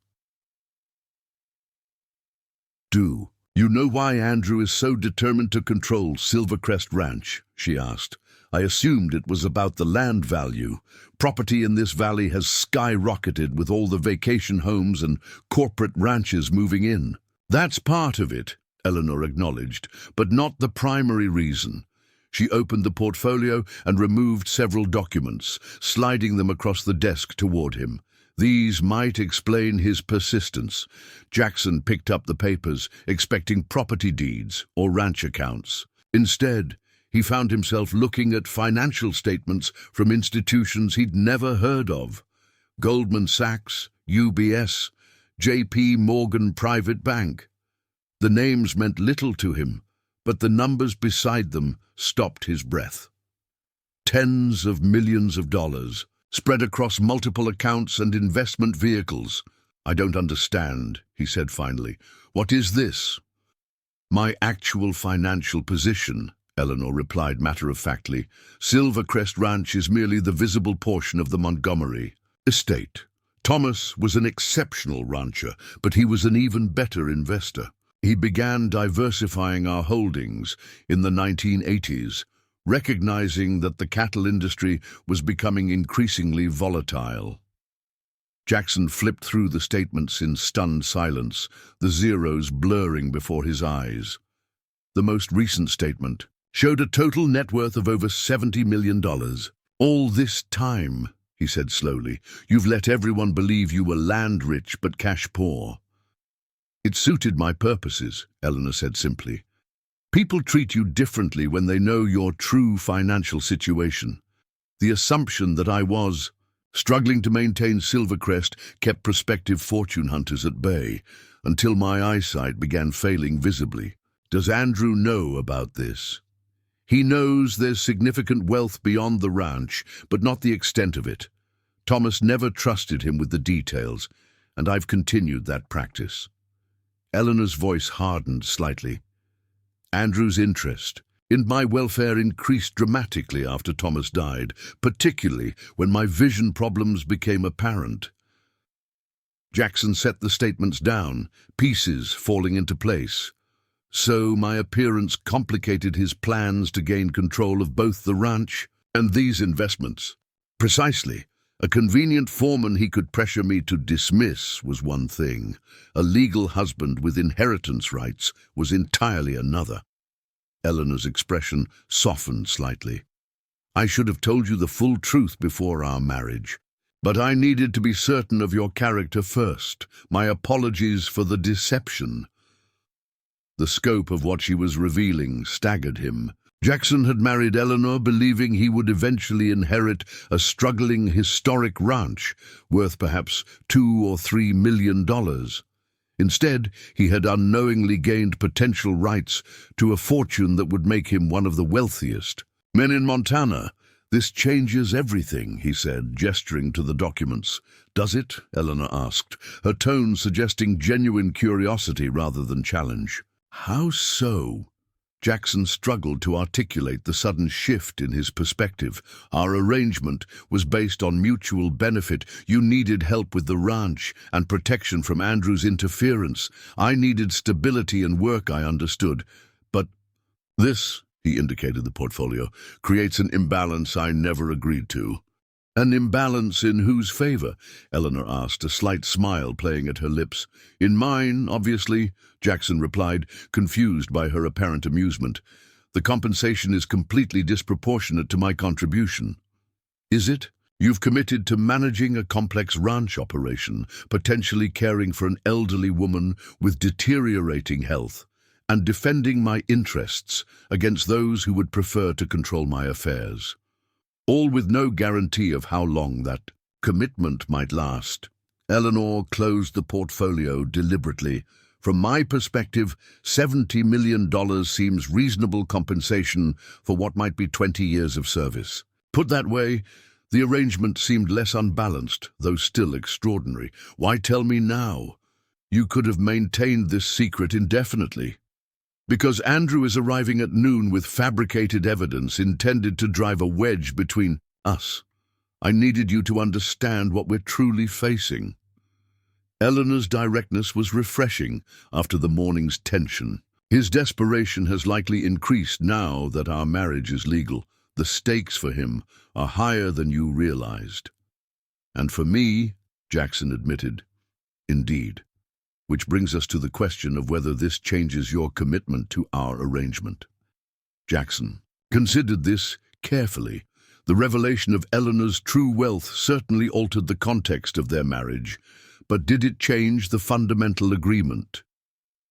Do you know why Andrew is so determined to control Silvercrest Ranch? She asked. I assumed it was about the land value. Property in this valley has skyrocketed with all the vacation homes and corporate ranches moving in. That's part of it, Eleanor acknowledged, but not the primary reason. She opened the portfolio and removed several documents, sliding them across the desk toward him. These might explain his persistence. Jackson picked up the papers, expecting property deeds or ranch accounts. Instead, he found himself looking at financial statements from institutions he'd never heard of. Goldman Sachs, UBS, J.P. Morgan Private Bank. The names meant little to him, but the numbers beside them stopped his breath. Tens of millions of dollars, spread across multiple accounts and investment vehicles. I don't understand, he said finally. What is this? My actual financial position, Eleanor replied matter-of-factly. Silvercrest Ranch is merely the visible portion of the Montgomery estate. Thomas was an exceptional rancher, but he was an even better investor. He began diversifying our holdings in the 1980s, recognizing that the cattle industry was becoming increasingly volatile. Jackson flipped through the statements in stunned silence, the zeros blurring before his eyes. The most recent statement showed a total net worth of over $70 million. All this time, he said slowly, you've let everyone believe you were land-rich but cash-poor. It suited my purposes, Eleanor said simply. People treat you differently when they know your true financial situation. The assumption that I was struggling to maintain Silvercrest kept prospective fortune hunters at bay, until my eyesight began failing visibly. Does Andrew know about this? He knows there's significant wealth beyond the ranch, but not the extent of it. Thomas never trusted him with the details, and I've continued that practice. Eleanor's voice hardened slightly. Andrew's interest in my welfare increased dramatically after Thomas died, particularly when my vision problems became apparent. Jackson set the statements down, pieces falling into place. So my appearance complicated his plans to gain control of both the ranch and these investments. Precisely. A convenient foreman he could pressure me to dismiss was one thing. A legal husband with inheritance rights was entirely another. Eleanor's expression softened slightly. I should have told you the full truth before our marriage, but I needed to be certain of your character first. My apologies for the deception. The scope of what she was revealing staggered him. Jackson had married Eleanor believing he would eventually inherit a struggling historic ranch worth perhaps $2 or $3 million. Instead, he had unknowingly gained potential rights to a fortune that would make him one of the wealthiest men in Montana. This changes everything, he said, gesturing to the documents. Does it? Eleanor asked, her tone suggesting genuine curiosity rather than challenge. How so? Jackson struggled to articulate the sudden shift in his perspective. Our arrangement was based on mutual benefit. You needed help with the ranch and protection from Andrew's interference. I needed stability and work, I understood. But this, he indicated the portfolio, creates an imbalance I never agreed to. An imbalance in whose favor? Eleanor asked, a slight smile playing at her lips. In mine, obviously, Jackson replied, confused by her apparent amusement. The compensation is completely disproportionate to my contribution. Is it? You've committed to managing a complex ranch operation, potentially caring for an elderly woman with deteriorating health, and defending my interests against those who would prefer to control my affairs. All with no guarantee of how long that commitment might last. Eleanor closed the portfolio deliberately. From my perspective, $70 million seems reasonable compensation for what might be 20 years of service. Put that way, the arrangement seemed less unbalanced, though still extraordinary. Why tell me now? You could have maintained this secret indefinitely. Because Andrew is arriving at noon with fabricated evidence intended to drive a wedge between us. I needed you to understand what we're truly facing. Eleanor's directness was refreshing after the morning's tension. His desperation has likely increased now that our marriage is legal. The stakes for him are higher than you realized. And for me, Jackson admitted, indeed. Which brings us to the question of whether this changes your commitment to our arrangement. Jackson considered this carefully. The revelation of Eleanor's true wealth certainly altered the context of their marriage, but did it change the fundamental agreement?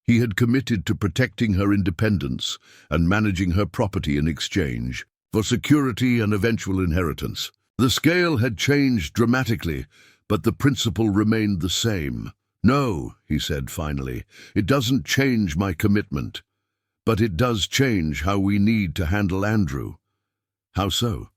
He had committed to protecting her independence and managing her property in exchange for security and eventual inheritance. The scale had changed dramatically, but the principle remained the same. No, he said finally, it doesn't change my commitment, but it does change how we need to handle Andrew. How so?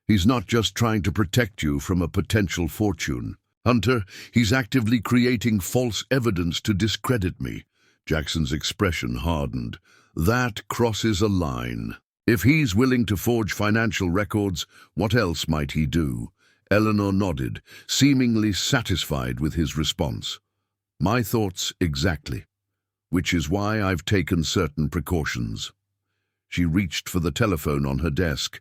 He's not just trying to protect you from a potential fortune. Hunter, he's actively creating false evidence to discredit me. Jackson's expression hardened. That crosses a line. If he's willing to forge financial records, what else might he do? Eleanor nodded, seemingly satisfied with his response. My thoughts exactly, which is why I've taken certain precautions. She reached for the telephone on her desk.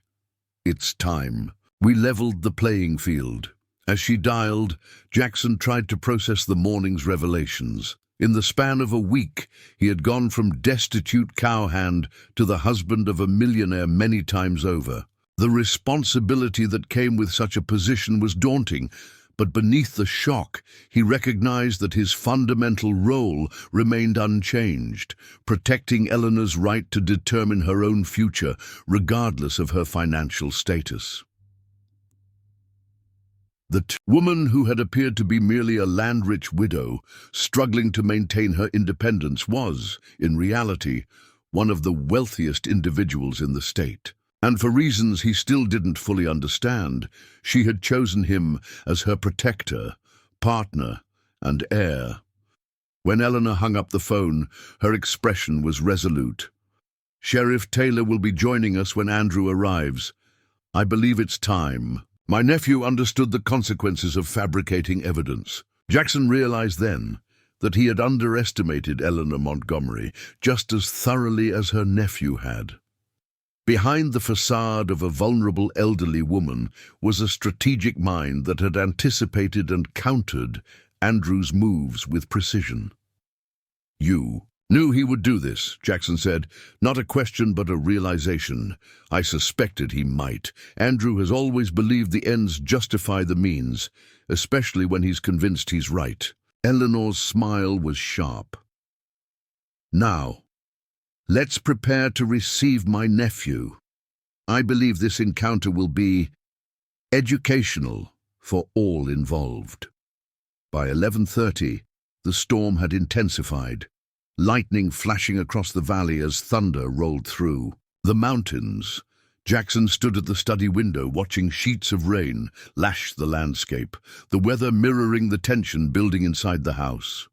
It's time. We leveled the playing field. As she dialed, Jackson tried to process the morning's revelations. In the span of a week, he had gone from destitute cowhand to the husband of a millionaire many times over. The responsibility that came with such a position was daunting, but beneath the shock, he recognized that his fundamental role remained unchanged, protecting Eleanor's right to determine her own future, regardless of her financial status. The woman who had appeared to be merely a land-rich widow, struggling to maintain her independence, was, in reality, one of the wealthiest individuals in the state. And for reasons he still didn't fully understand, she had chosen him as her protector, partner, and heir. When Eleanor hung up the phone, her expression was resolute. Sheriff Taylor will be joining us when Andrew arrives. I believe it's time. My nephew understood the consequences of fabricating evidence. Jackson realized then that he had underestimated Eleanor Montgomery just as thoroughly as her nephew had. Behind the facade of a vulnerable elderly woman was a strategic mind that had anticipated and countered Andrew's moves with precision. You knew he would do this, Jackson said. Not a question, but a realization. I suspected he might. Andrew has always believed the ends justify the means, especially when he's convinced he's right. Eleanor's smile was sharp. Now, let's prepare to receive my nephew. I believe this encounter will be educational for all involved. By 11:30, the storm had intensified, lightning flashing across the valley as thunder rolled through. The mountains. Jackson stood at the study window watching sheets of rain lash the landscape, the weather mirroring the tension building inside the house.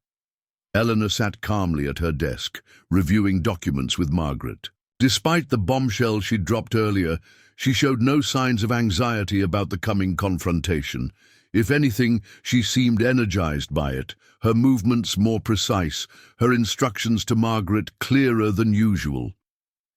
Eleanor sat calmly at her desk, reviewing documents with Margaret. Despite the bombshell she'd dropped earlier, she showed no signs of anxiety about the coming confrontation. If anything, she seemed energized by it, her movements more precise, her instructions to Margaret clearer than usual.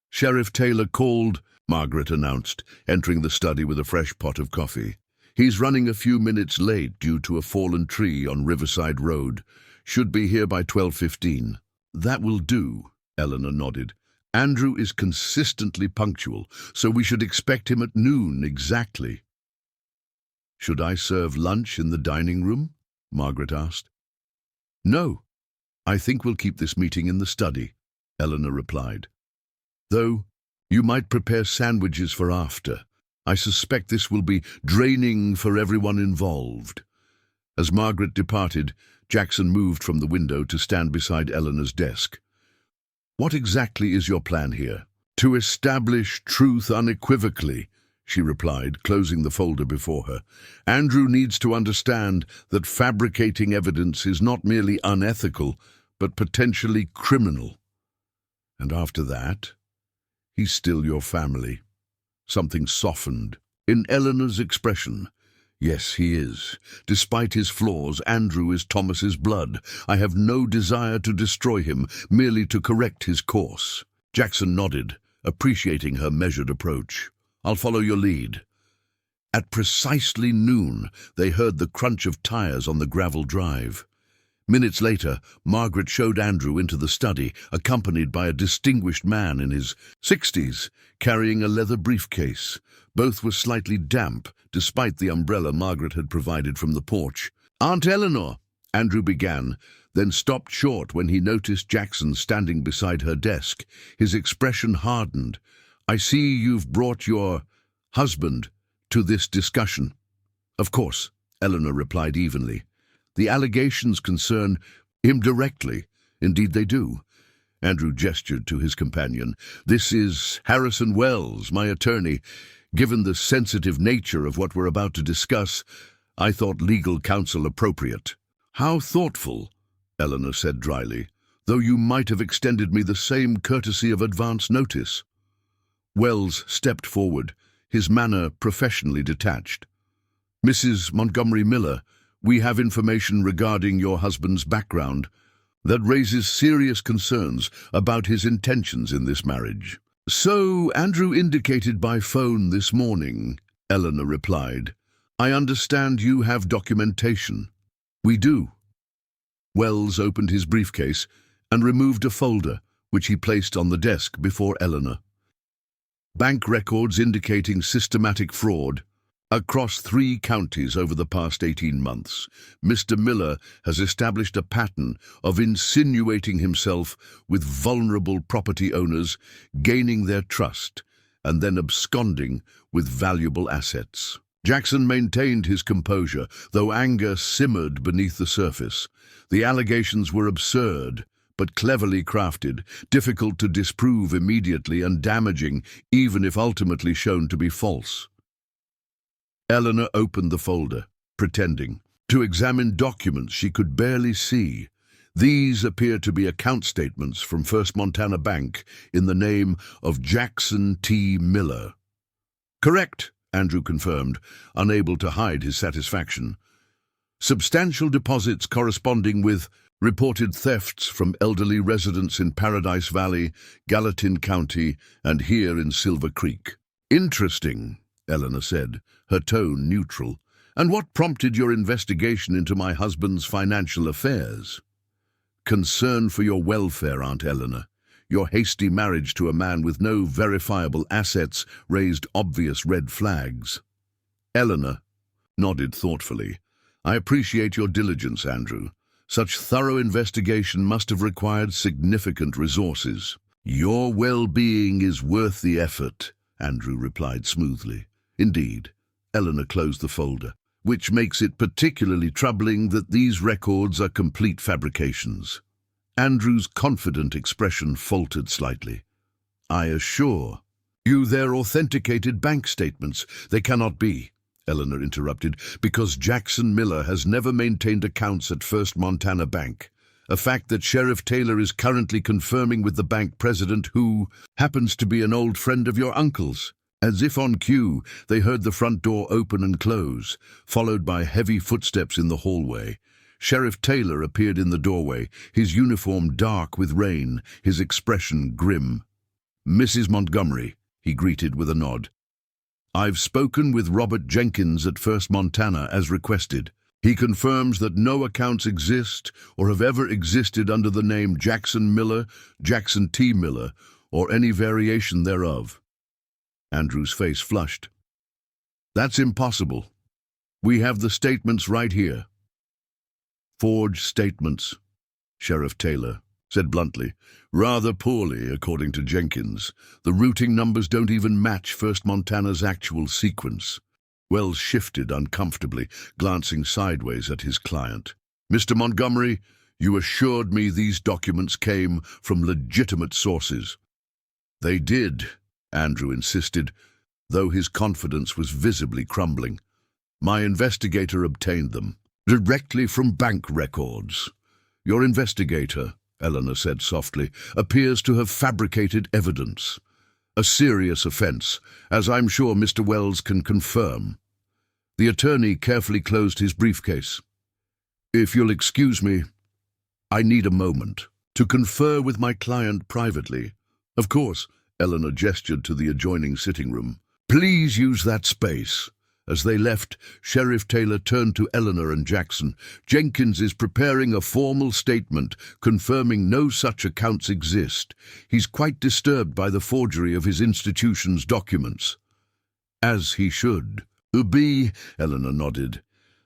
Sheriff Taylor called, Margaret announced, entering the study with a fresh pot of coffee. He's running a few minutes late due to a fallen tree on Riverside Road. Should be here by 12:15. That will do, Eleanor nodded. Andrew is consistently punctual, so we should expect him at noon exactly. Should I serve lunch in the dining room? Margaret asked. No, I think we'll keep this meeting in the study, Eleanor replied. Though, you might prepare sandwiches for after. I suspect this will be draining for everyone involved. As Margaret departed, Jackson moved from the window to stand beside Eleanor's desk. What exactly is your plan here? To establish truth unequivocally, she replied, closing the folder before her. Andrew needs to understand that fabricating evidence is not merely unethical, but potentially criminal. And after that, he's still your family. Something softened in Eleanor's expression. Yes, he is. Despite his flaws, Andrew is Thomas's blood. I have no desire to destroy him, merely to correct his course. Jackson nodded, appreciating her measured approach. I'll follow your lead. At precisely noon, they heard the crunch of tires on the gravel drive. Minutes later, Margaret showed Andrew into the study, accompanied by a distinguished man in his 60s, carrying a leather briefcase. Both were slightly damp, despite the umbrella Margaret had provided from the porch. Aunt Eleanor, Andrew began, then stopped short when he noticed Jackson standing beside her desk. His expression hardened. I see you've brought your husband to this discussion. Of course, Eleanor replied evenly. The allegations concern him directly. Indeed they do. Andrew gestured to his companion. This is Harrison Wells, my attorney. Given the sensitive nature of what we're about to discuss, I thought legal counsel appropriate. How thoughtful, Eleanor said dryly, though you might have extended me the same courtesy of advance notice. Wells stepped forward, his manner professionally detached. Mrs. Montgomery Miller, we have information regarding your husband's background that raises serious concerns about his intentions in this marriage. So Andrew indicated by phone this morning, Eleanor replied. I understand you have documentation. We do. Wells opened his briefcase and removed a folder, which he placed on the desk before Eleanor. Bank records indicating systematic fraud across 3 counties over the past 18 months. Mr. Miller has established a pattern of insinuating himself with vulnerable property owners, gaining their trust, and then absconding with valuable assets. Jackson maintained his composure, though anger simmered beneath the surface. The allegations were absurd, but cleverly crafted, difficult to disprove immediately and damaging, even if ultimately shown to be false. Eleanor opened the folder, pretending to examine documents she could barely see. These appear to be account statements from First Montana Bank in the name of Jackson T. Miller. Correct, Andrew confirmed, unable to hide his satisfaction. Substantial deposits corresponding with reported thefts from elderly residents in Paradise Valley, Gallatin County, and here in Silver Creek. Interesting, Eleanor said, her tone neutral. And what prompted your investigation into my husband's financial affairs? Concern for your welfare, Aunt Eleanor. Your hasty marriage to a man with no verifiable assets raised obvious red flags. Eleanor nodded thoughtfully. I appreciate your diligence, Andrew. Such thorough investigation must have required significant resources. Your well-being is worth the effort, Andrew replied smoothly. Indeed. Eleanor closed the folder, which makes it particularly troubling that these records are complete fabrications. Andrew's confident expression faltered slightly. I assure you they're authenticated bank statements. They cannot be, Eleanor interrupted, because Jackson Miller has never maintained accounts at First Montana Bank, a fact that Sheriff Taylor is currently confirming with the bank president, who happens to be an old friend of your uncle's. As if on cue, they heard the front door open and close, followed by heavy footsteps in the hallway. Sheriff Taylor appeared in the doorway, his uniform dark with rain, his expression grim. Mrs. Montgomery, he greeted with a nod. I've spoken with Robert Jenkins at First Montana as requested. He confirms that no accounts exist or have ever existed under the name Jackson Miller, Jackson T. Miller, or any variation thereof. Andrew's face flushed. That's impossible. We have the statements right here. Forged statements, Sheriff Taylor said bluntly. Rather poorly, according to Jenkins. The routing numbers don't even match First Montana's actual sequence. Wells shifted uncomfortably, glancing sideways at his client. Mr. Montgomery, you assured me these documents came from legitimate sources. They did, Andrew insisted, though his confidence was visibly crumbling. My investigator obtained them, directly from bank records. Your investigator, Eleanor said softly, appears to have fabricated evidence. A serious offense, as I'm sure Mr. Wells can confirm. The attorney carefully closed his briefcase. If you'll excuse me, I need a moment to confer with my client privately. Of course, Eleanor gestured to the adjoining sitting room. Please use that space. As they left, Sheriff Taylor turned to Eleanor and Jackson. Jenkins is preparing a formal statement confirming no such accounts exist. He's quite disturbed by the forgery of his institution's documents. As he should. Ubi, Eleanor nodded.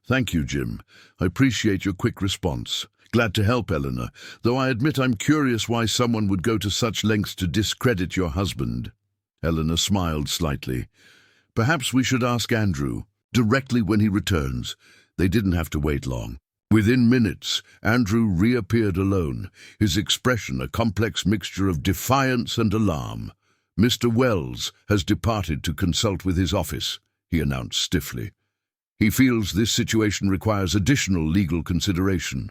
Thank you, Jim. I appreciate your quick response. Glad to help, Eleanor, though I admit I'm curious why someone would go to such lengths to discredit your husband. Eleanor smiled slightly. Perhaps we should ask Andrew, directly when he returns. They didn't have to wait long. Within minutes, Andrew reappeared alone, his expression a complex mixture of defiance and alarm. Mr. Wells has departed to consult with his office, he announced stiffly. He feels this situation requires additional legal consideration.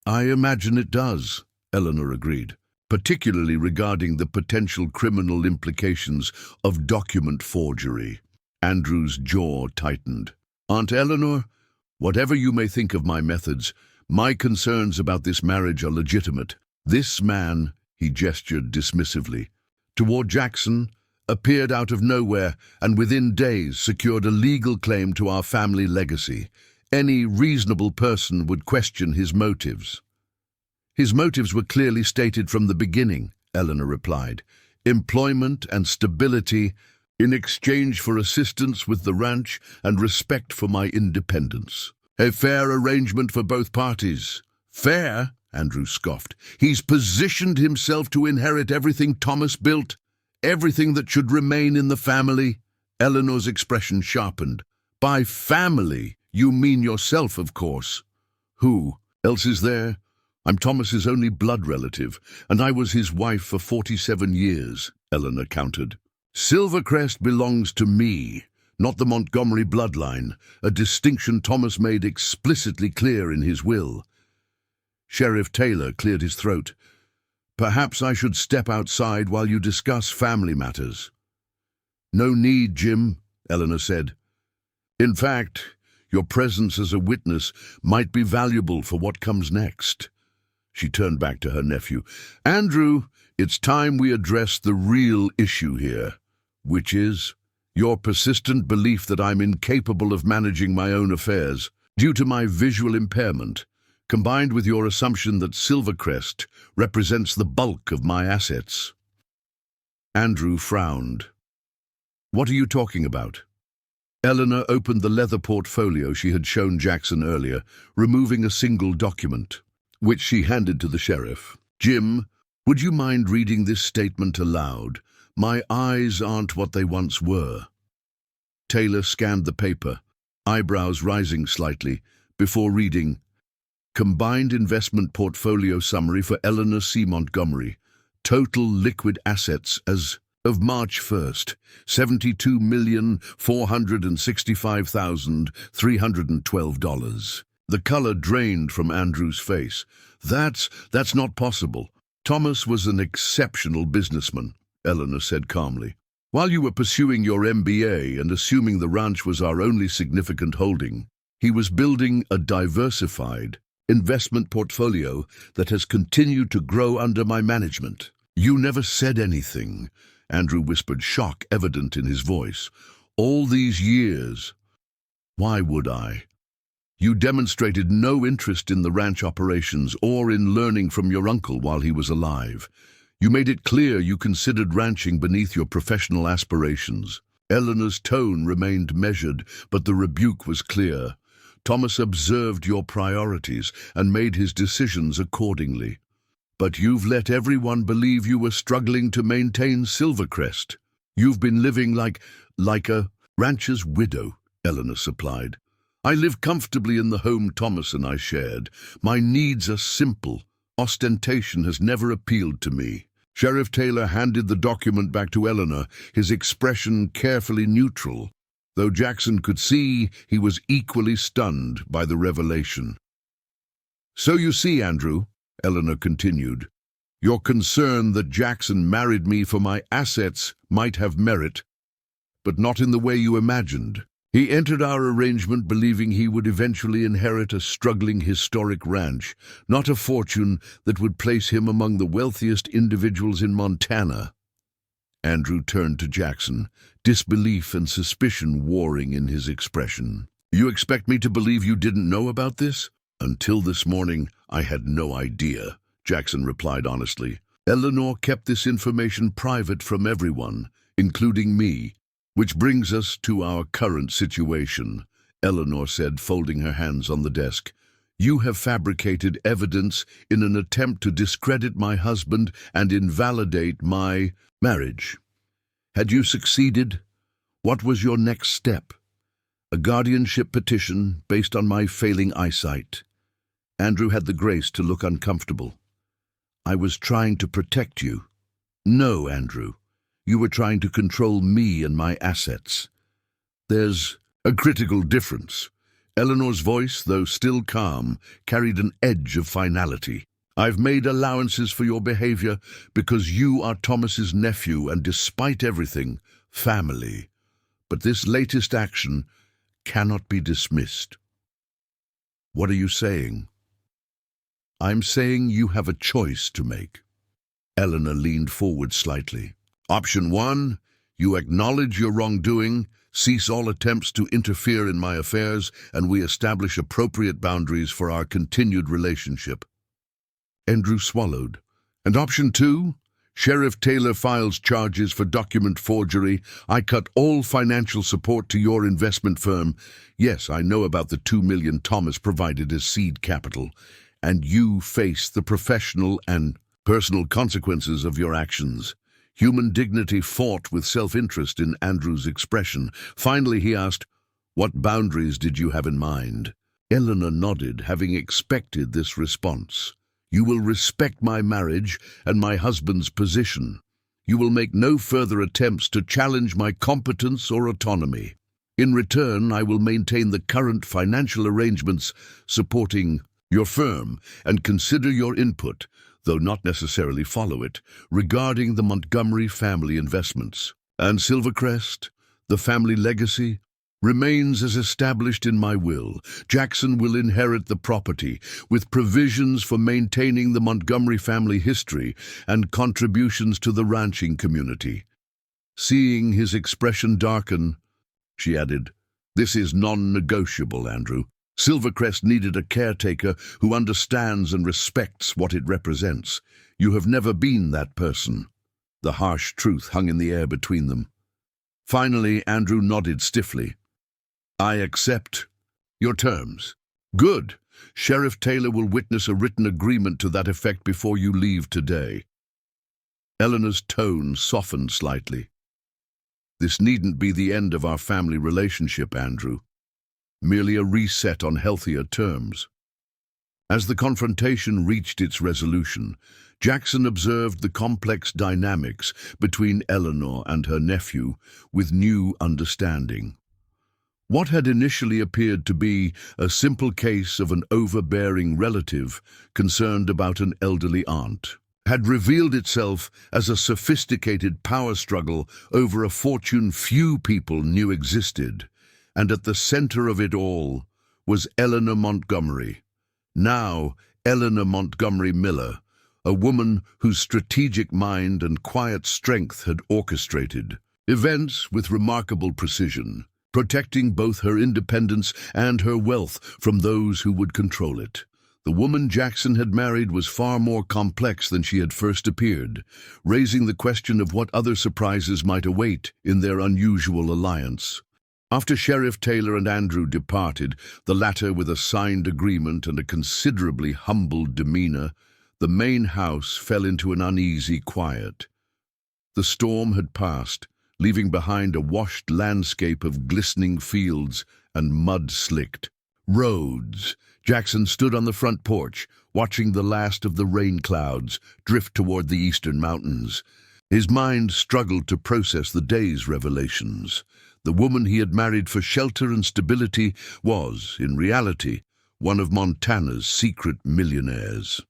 I imagine it does, Eleanor agreed, particularly regarding the potential criminal implications of document forgery. Andrew's jaw tightened. Aunt Eleanor, whatever you may think of my methods, my concerns about this marriage are legitimate. This man, he gestured dismissively, toward Jackson, appeared out of nowhere and within days secured a legal claim to our family legacy. Any reasonable person would question his motives. His motives were clearly stated from the beginning, Eleanor replied. Employment and stability in exchange for assistance with the ranch and respect for my independence. A fair arrangement for both parties. Fair? Andrew scoffed. He's positioned himself to inherit everything Thomas built, everything that should remain in the family. Eleanor's expression sharpened. By family, you mean yourself, of course. Who else is there? I'm Thomas's only blood relative, and I was his wife for 47 years, Eleanor countered. Silvercrest belongs to me, not the Montgomery bloodline, a distinction Thomas made explicitly clear in his will. Sheriff Taylor cleared his throat. Perhaps I should step outside while you discuss family matters. No need, Jim, Eleanor said. In fact, your presence as a witness might be valuable for what comes next. She turned back to her nephew. Andrew, it's time we address the real issue here, which is your persistent belief that I'm incapable of managing my own affairs due to my visual impairment, combined with your assumption that Silvercrest represents the bulk of my assets. Andrew frowned. What are you talking about? Eleanor opened the leather portfolio she had shown Jackson earlier, removing a single document, which she handed to the sheriff. Jim, would you mind reading this statement aloud? My eyes aren't what they once were. Taylor scanned the paper, eyebrows rising slightly, before reading, Combined Investment Portfolio Summary for Eleanor C. Montgomery. Total liquid assets as of March 1st, $72,465,312. The color drained from Andrew's face. That's not possible. Thomas was an exceptional businessman, Eleanor said calmly. While you were pursuing your MBA and assuming the ranch was our only significant holding, he was building a diversified investment portfolio that has continued to grow under my management. You never said anything, Andrew whispered, shock evident in his voice. All these years. Why would I? You demonstrated no interest in the ranch operations or in learning from your uncle while he was alive. You made it clear you considered ranching beneath your professional aspirations. Eleanor's tone remained measured, but the rebuke was clear. Thomas observed your priorities and made his decisions accordingly. But you've let everyone believe you were struggling to maintain Silvercrest. You've been living like a rancher's widow, Eleanor supplied. I live comfortably in the home Thomas and I shared. My needs are simple. Ostentation has never appealed to me. Sheriff Taylor handed the document back to Eleanor, his expression carefully neutral, though Jackson could see he was equally stunned by the revelation. So you see, Andrew, Eleanor continued, your concern that Jackson married me for my assets might have merit, but not in the way you imagined. He entered our arrangement believing he would eventually inherit a struggling historic ranch, not a fortune that would place him among the wealthiest individuals in Montana. Andrew turned to Jackson, disbelief and suspicion warring in his expression. You expect me to believe you didn't know about this? Until this morning, I had no idea, Jackson replied honestly. Eleanor kept this information private from everyone, including me. Which brings us to our current situation, Eleanor said, folding her hands on the desk. You have fabricated evidence in an attempt to discredit my husband and invalidate my marriage. Had you succeeded, what was your next step? A guardianship petition based on my failing eyesight. Andrew had the grace to look uncomfortable. I was trying to protect you. No, Andrew. You were trying to control me and my assets. There's a critical difference. Eleanor's voice, though still calm, carried an edge of finality. I've made allowances for your behavior because you are Thomas's nephew and, despite everything, family. But this latest action cannot be dismissed. What are you saying? I'm saying you have a choice to make. Eleanor leaned forward slightly. Option 1, you acknowledge your wrongdoing, cease all attempts to interfere in my affairs, and we establish appropriate boundaries for our continued relationship. Andrew swallowed. And option 2, Sheriff Taylor files charges for document forgery. I cut all financial support to your investment firm. Yes, I know about the $2 million Thomas provided as seed capital, and you face the professional and personal consequences of your actions. Human dignity fought with self-interest in Andrew's expression. Finally, he asked, what boundaries did you have in mind? Eleanor nodded, having expected this response. You will respect my marriage and my husband's position. You will make no further attempts to challenge my competence or autonomy. In return, I will maintain the current financial arrangements supporting your firm and consider your input, though not necessarily follow it, regarding the Montgomery family investments. And Silvercrest, the family legacy, remains as established in my will. Jackson will inherit the property, with provisions for maintaining the Montgomery family history and contributions to the ranching community. Seeing his expression darken, she added, this is non-negotiable, Andrew. Silvercrest needed a caretaker who understands and respects what it represents. You have never been that person. The harsh truth hung in the air between them. Finally, Andrew nodded stiffly. I accept your terms. Good. Sheriff Taylor will witness a written agreement to that effect before you leave today. Eleanor's tone softened slightly. This needn't be the end of our family relationship, Andrew. Merely a reset on healthier terms. As the confrontation reached its resolution, Jackson observed the complex dynamics between Eleanor and her nephew with new understanding. What had initially appeared to be a simple case of an overbearing relative concerned about an elderly aunt had revealed itself as a sophisticated power struggle over a fortune few people knew existed. And at the center of it all was Eleanor Montgomery. Now, Eleanor Montgomery Miller, a woman whose strategic mind and quiet strength had orchestrated events with remarkable precision, protecting both her independence and her wealth from those who would control it. The woman Jackson had married was far more complex than she had first appeared, raising the question of what other surprises might await in their unusual alliance. After Sheriff Taylor and Andrew departed, the latter with a signed agreement and a considerably humbled demeanor, the main house fell into an uneasy quiet. The storm had passed, leaving behind a washed landscape of glistening fields and mud-slicked roads. Jackson stood on the front porch, watching the last of the rain clouds drift toward the eastern mountains. His mind struggled to process the day's revelations. The woman he had married for shelter and stability was, in reality, one of Montana's secret millionaires.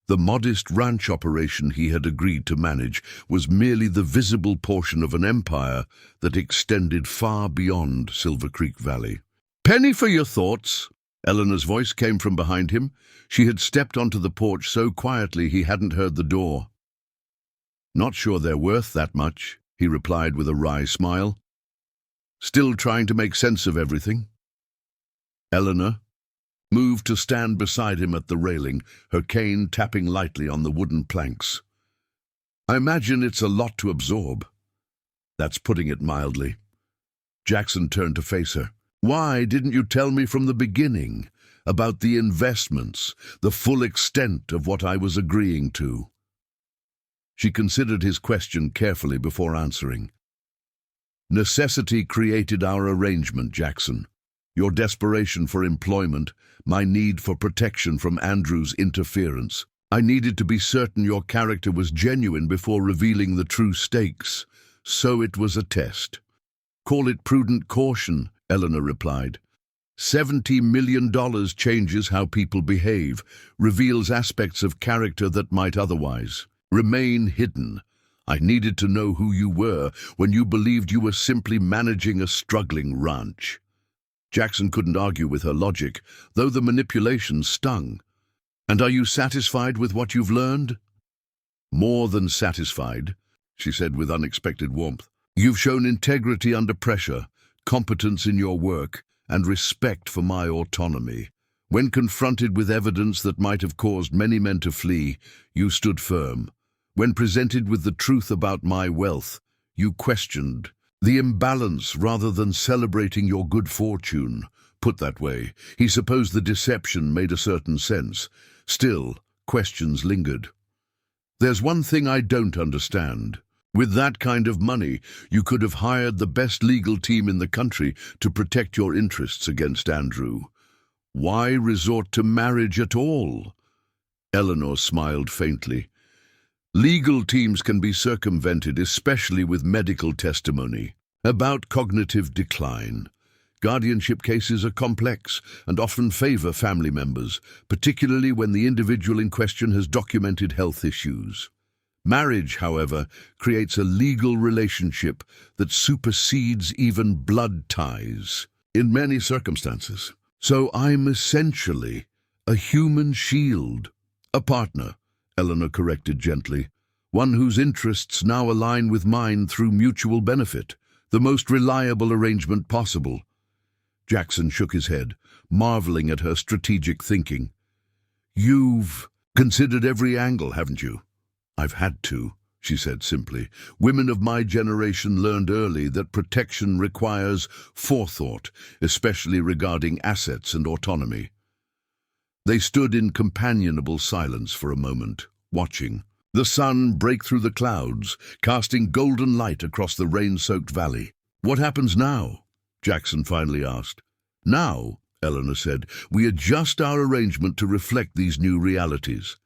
The modest ranch operation he had agreed to manage was merely the visible portion of an empire that extended far beyond Silver Creek Valley. "Penny for your thoughts," Eleanor's voice came from behind him. She had stepped onto the porch so quietly he hadn't heard the door. "Not sure they're worth that much," he replied with a wry smile. "Still trying to make sense of everything." Eleanor moved to stand beside him at the railing, her cane tapping lightly on the wooden planks. "I imagine it's a lot to absorb." "That's putting it mildly." Jackson turned to face her. "Why didn't you tell me from the beginning about the investments, the full extent of what I was agreeing to?" She considered his question carefully before answering. "Necessity created our arrangement, Jackson. Your desperation for employment, my need for protection from Andrew's interference. I needed to be certain your character was genuine before revealing the true stakes, so it was a test." "Call it prudent caution," Eleanor replied. $70 million changes how people behave, reveals aspects of character that might otherwise remain hidden. I needed to know who you were when you believed you were simply managing a struggling ranch." Jackson couldn't argue with her logic, though the manipulation stung. "And are you satisfied with what you've learned?" "More than satisfied," she said with unexpected warmth. "You've shown integrity under pressure, competence in your work, and respect for my autonomy. When confronted with evidence that might have caused many men to flee, you stood firm. When presented with the truth about my wealth, you questioned the imbalance rather than celebrating your good fortune." Put that way, he supposed the deception made a certain sense. Still, questions lingered. "There's one thing I don't understand. With that kind of money, you could have hired the best legal team in the country to protect your interests against Andrew. Why resort to marriage at all?" Eleanor smiled faintly. "Legal teams can be circumvented, especially with medical testimony about cognitive decline. Guardianship cases are complex and often favor family members, particularly when the individual in question has documented health issues. Marriage, however, creates a legal relationship that supersedes even blood ties in many circumstances. So I'm essentially a human shield, a partner," Eleanor corrected gently, "one whose interests now align with mine through mutual benefit, the most reliable arrangement possible." Jackson shook his head, marveling at her strategic thinking. "You've considered every angle, haven't you?" "I've had to," she said simply. "Women of my generation learned early that protection requires forethought, especially regarding assets and autonomy." They stood in companionable silence for a moment, watching the sun break through the clouds, casting golden light across the rain-soaked valley. "What happens now?" Jackson finally asked. "Now," Eleanor said, "we adjust our arrangement to reflect these new realities.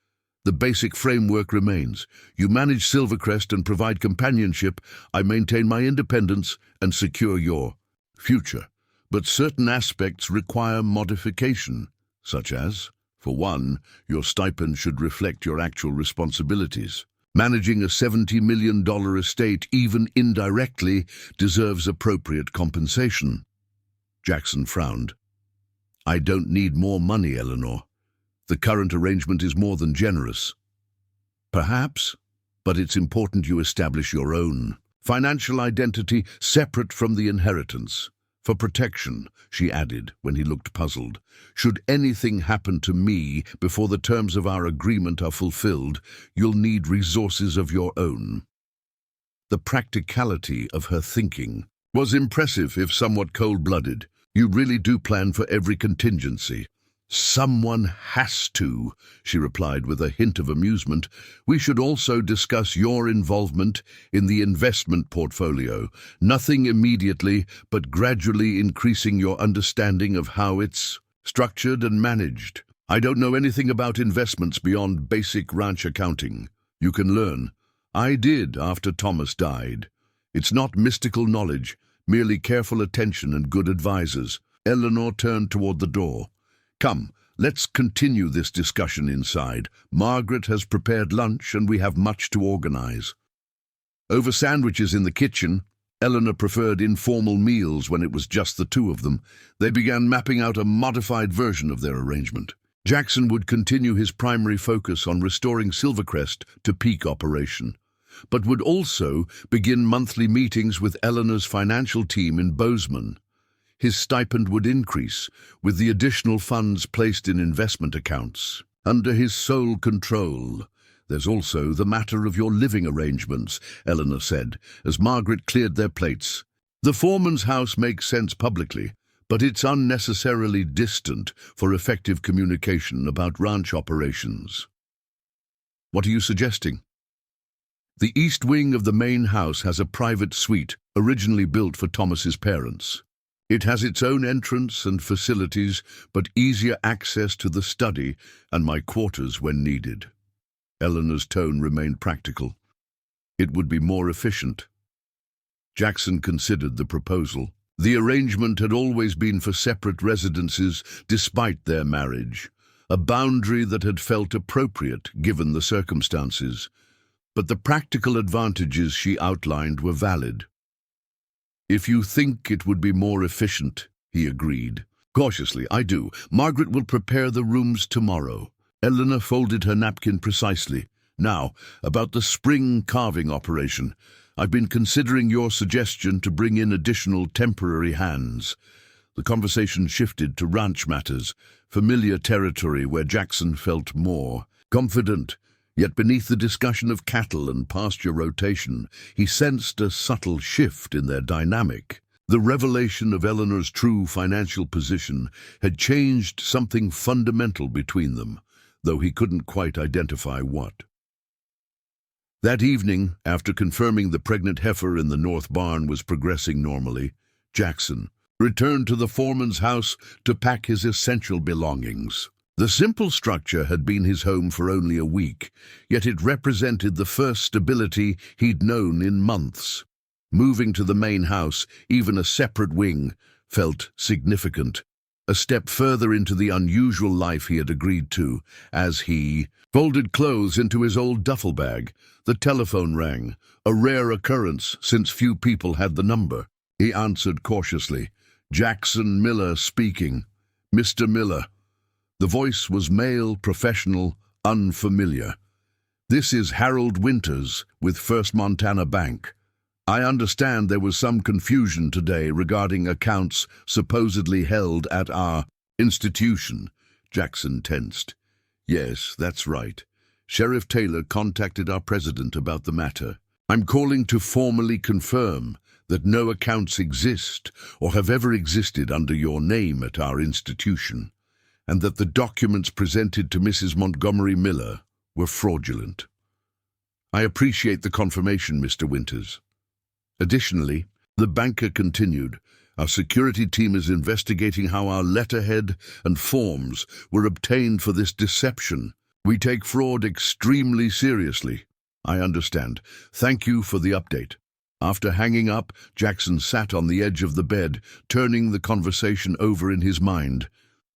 The basic framework remains. You manage Silvercrest and provide companionship. I maintain my independence and secure your future. But certain aspects require modification, such as, for one, your stipend should reflect your actual responsibilities. Managing a $70 million estate, even indirectly, deserves appropriate compensation." Jackson frowned. "I don't need more money, Eleanor. The current arrangement is more than generous." "Perhaps, but it's important you establish your own Financial identity separate from the inheritance. For protection, she added when he looked puzzled. Should anything happen to me before the terms of our agreement are fulfilled, you'll need resources of your own. The practicality of her thinking was impressive, if somewhat cold-blooded. You really do plan for every contingency. Someone has to, she replied with a hint of amusement. We should also discuss your involvement in the investment portfolio. Nothing immediately, but gradually increasing your understanding of how it's structured and managed. I don't know anything about investments beyond basic ranch accounting. You can learn. I did after Thomas died. It's not mystical knowledge, merely careful attention and good advisors. Eleanor turned toward the door. Come, let's continue this discussion inside. Margaret has prepared lunch and we have much to organize. Over sandwiches in the kitchen, Eleanor preferred informal meals when it was just the two of them. They began mapping out a modified version of their arrangement. Jackson would continue his primary focus on restoring Silvercrest to peak operation, but would also begin monthly meetings with Eleanor's financial team in Bozeman. His stipend would increase, with the additional funds placed in investment accounts, under his sole control. There's also the matter of your living arrangements, Eleanor said, as Margaret cleared their plates. The foreman's house makes sense publicly, but it's unnecessarily distant for effective communication about ranch operations. What are you suggesting? The east wing of the main house has a private suite, originally built for Thomas's parents. It has its own entrance and facilities, but easier access to the study and my quarters when needed. Eleanor's tone remained practical. It would be more efficient. Jackson considered the proposal. The arrangement had always been for separate residences despite their marriage, a boundary that had felt appropriate given the circumstances. But the practical advantages she outlined were valid. If you think it would be more efficient, he agreed. Cautiously, I do. Margaret will prepare the rooms tomorrow. Eleanor folded her napkin precisely. Now, about the spring carving operation. I've been considering your suggestion to bring in additional temporary hands. The conversation shifted to ranch matters, familiar territory where Jackson felt more confident. Yet beneath the discussion of cattle and pasture rotation, he sensed a subtle shift in their dynamic. The revelation of Eleanor's true financial position had changed something fundamental between them, though he couldn't quite identify what. That evening, after confirming the pregnant heifer in the north barn was progressing normally, Jackson returned to the foreman's house to pack his essential belongings. The simple structure had been his home for only a week, yet it represented the first stability he'd known in months. Moving to the main house, even a separate wing, felt significant. A step further into the unusual life he had agreed to, as he folded clothes into his old duffel bag. The telephone rang, a rare occurrence since few people had the number. He answered cautiously. Jackson Miller speaking. Mr. Miller. The voice was male, professional, unfamiliar. This is Harold Winters with First Montana Bank. I understand there was some confusion today regarding accounts supposedly held at our institution. Jackson tensed. Yes, that's right. Sheriff Taylor contacted our president about the matter. I'm calling to formally confirm that no accounts exist or have ever existed under your name at our institution, and that the documents presented to Mrs. Montgomery Miller were fraudulent. I appreciate the confirmation, Mr. Winters. Additionally, the banker continued, our security team is investigating how our letterhead and forms were obtained for this deception. We take fraud extremely seriously. I understand. Thank you for the update. After hanging up, Jackson sat on the edge of the bed, turning the conversation over in his mind.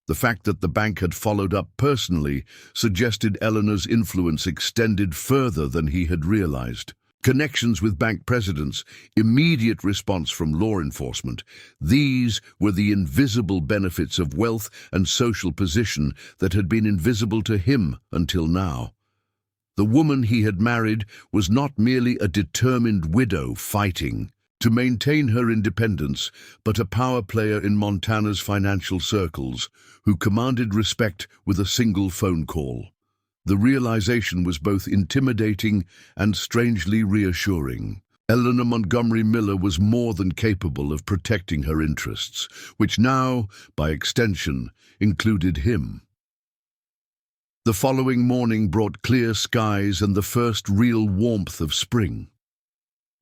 The fact that the bank had followed up personally suggested Eleanor's influence extended further than he had realized. Connections with bank presidents, immediate response from law enforcement. These were the invisible benefits of wealth and social position that had been invisible to him until now. The woman he had married was not merely a determined widow fighting to maintain her independence, but a power player in Montana's financial circles who commanded respect with a single phone call. The realization was both intimidating and strangely reassuring. Eleanor Montgomery Miller was more than capable of protecting her interests, which now, by extension, included him. The following morning brought clear skies and the first real warmth of spring.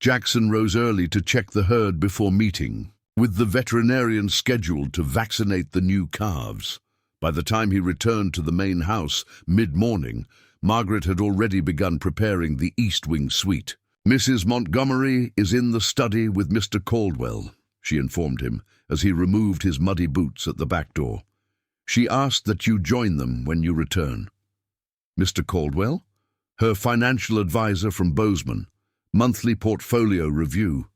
Jackson rose early to check the herd before meeting, with the veterinarian scheduled to vaccinate the new calves. By the time he returned to the main house mid-morning, Margaret had already begun preparing the East Wing suite. "Mrs. Montgomery is in the study with Mr. Caldwell," she informed him as he removed his muddy boots at the back door. "She asked that you join them when you return." "Mr. Caldwell?" "Her financial advisor from Bozeman. Monthly portfolio review."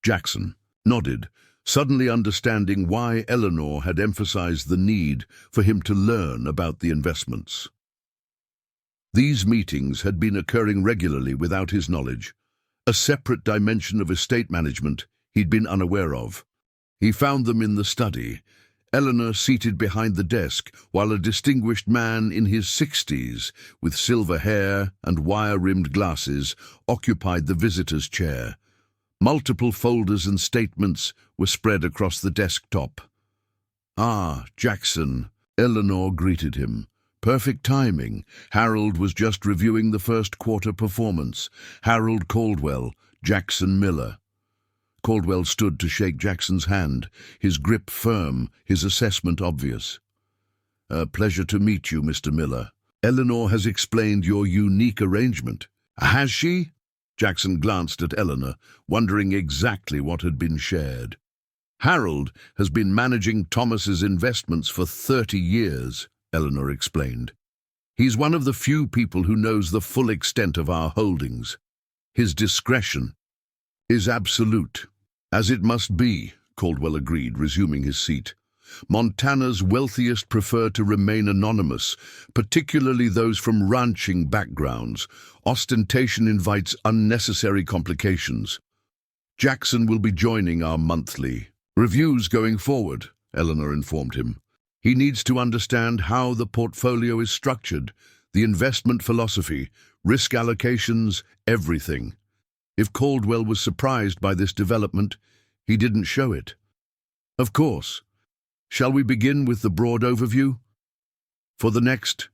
Jackson nodded, suddenly understanding why Eleanor had emphasized the need for him to learn about the investments. These meetings had been occurring regularly without his knowledge, a separate dimension of estate management he'd been unaware of. He found them in the study, Eleanor seated behind the desk, while a distinguished man in his 60s, with silver hair and wire-rimmed glasses, occupied the visitor's chair. Multiple folders and statements were spread across the desktop. "Ah, Jackson," Eleanor greeted him. "Perfect timing. Harold was just reviewing the first quarter performance. Harold Caldwell, Jackson Miller." Caldwell stood to shake Jackson's hand, his grip firm, his assessment obvious. "A pleasure to meet you, Mr. Miller. Eleanor has explained your unique arrangement." "Has she?" Jackson glanced at Eleanor, wondering exactly what had been shared. "Harold has been managing Thomas's investments for 30 years, Eleanor explained. "He's one of the few people who knows the full extent of our holdings. His discretion is absolute." "As it must be," Caldwell agreed, resuming his seat. "Montana's wealthiest prefer to remain anonymous, particularly those from ranching backgrounds. Ostentation invites unnecessary complications. Jackson will be joining our monthly reviews going forward," Eleanor informed him. "He needs to understand how the portfolio is structured, the investment philosophy, risk allocations, everything." If Caldwell was surprised by this development, he didn't show it. "Of course. Shall we begin with the broad overview?" For the next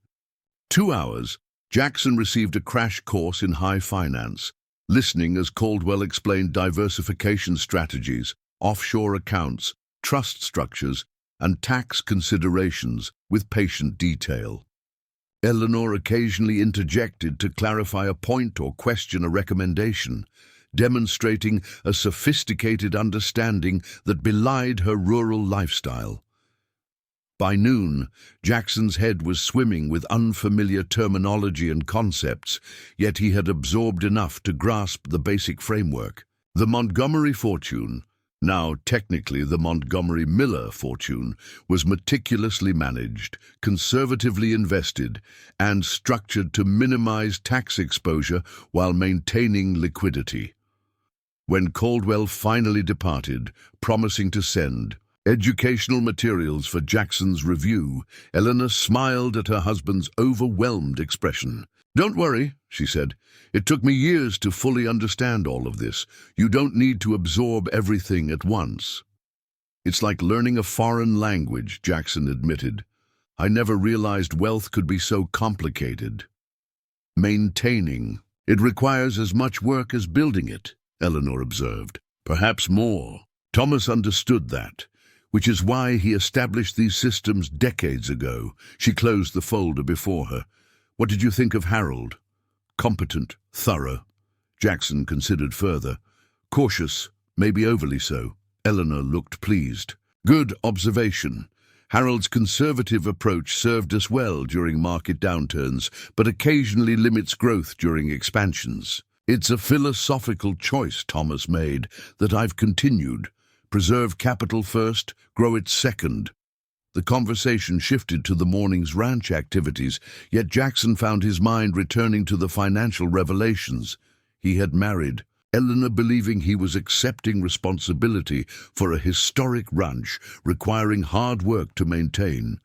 2 hours, Jackson received a crash course in high finance, listening as Caldwell explained diversification strategies, offshore accounts, trust structures, and tax considerations with patient detail. Eleanor occasionally interjected to clarify a point or question a recommendation, demonstrating a sophisticated understanding that belied her rural lifestyle. By noon, Jackson's head was swimming with unfamiliar terminology and concepts, yet he had absorbed enough to grasp the basic framework. The Montgomery fortune, now technically the Montgomery Miller fortune, was meticulously managed, conservatively invested, and structured to minimize tax exposure while maintaining liquidity. When Caldwell finally departed, promising to send educational materials for Jackson's review, Eleanor smiled at her husband's overwhelmed expression. "Don't worry," she said. "It took me years to fully understand all of this. You don't need to absorb everything at once." "It's like learning a foreign language," Jackson admitted. "I never realized wealth could be so complicated." "Maintaining. It requires as much work as building it," Eleanor observed. "Perhaps more." Thomas understood that, which is why he established these systems decades ago. She closed the folder before her. "What did you think of Harold?" "Competent, thorough." Jackson considered further. "Cautious, maybe overly so." Eleanor looked pleased. "Good observation. Harold's conservative approach served us well during market downturns, but occasionally limits growth during expansions. It's a philosophical choice Thomas made that I've continued. Preserve capital first, grow it second." The conversation shifted to the morning's ranch activities, yet Jackson found his mind returning to the financial revelations. He had married Eleanor, believing he was accepting responsibility for a historic ranch requiring hard work to maintain.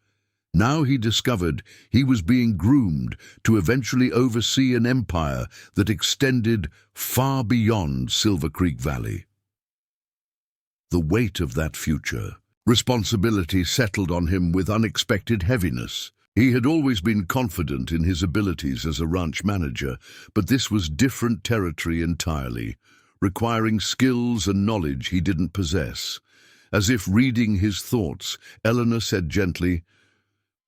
Now he discovered he was being groomed to eventually oversee an empire that extended far beyond Silver Creek Valley. The weight of that future responsibility settled on him with unexpected heaviness. He had always been confident in his abilities as a ranch manager, but this was different territory entirely, requiring skills and knowledge he didn't possess. As if reading his thoughts, Eleanor said gently,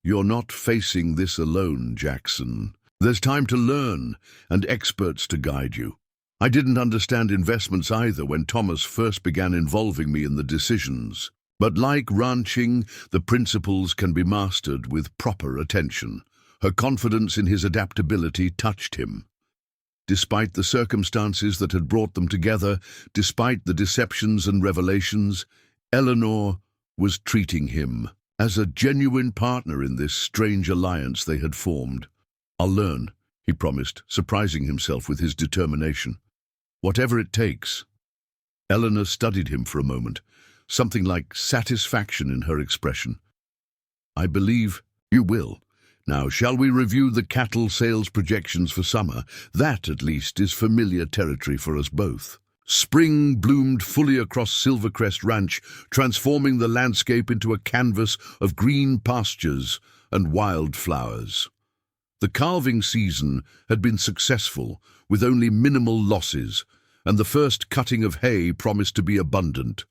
"You're not facing this alone, Jackson. There's time to learn and experts to guide you. I didn't understand investments either when Thomas first began involving me in the decisions. But like ranching, the principles can be mastered with proper attention." Her confidence in his adaptability touched him. Despite the circumstances that had brought them together, despite the deceptions and revelations, Eleanor was treating him as a genuine partner in this strange alliance they had formed. "I'll learn," he promised, surprising himself with his determination. "Whatever it takes." Eleanor studied him for a moment, something like satisfaction in her expression. "I believe you will. Now, shall we review the cattle sales projections for summer? That, at least, is familiar territory for us both." Spring bloomed fully across Silvercrest Ranch, transforming the landscape into a canvas of green pastures and wildflowers. The calving season had been successful, with only minimal losses, and the first cutting of hay promised to be abundant.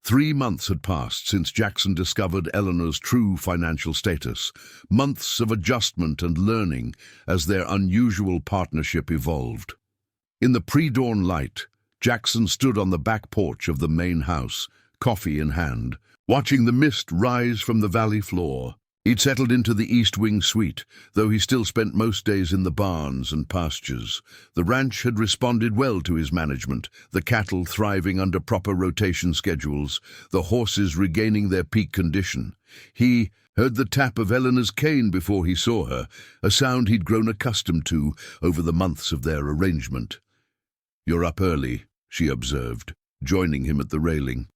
3 months had passed since Jackson discovered Eleanor's true financial status, months of adjustment and learning as their unusual partnership evolved. In the pre-dawn light, Jackson stood on the back porch of the main house, coffee in hand, watching the mist rise from the valley floor. He'd settled into the East Wing suite, though he still spent most days in the barns and pastures. The ranch had responded well to his management, the cattle thriving under proper rotation schedules, the horses regaining their peak condition. He heard the tap of Eleanor's cane before he saw her, a sound he'd grown accustomed to over the months of their arrangement. "You're up early," she observed, joining him at the railing.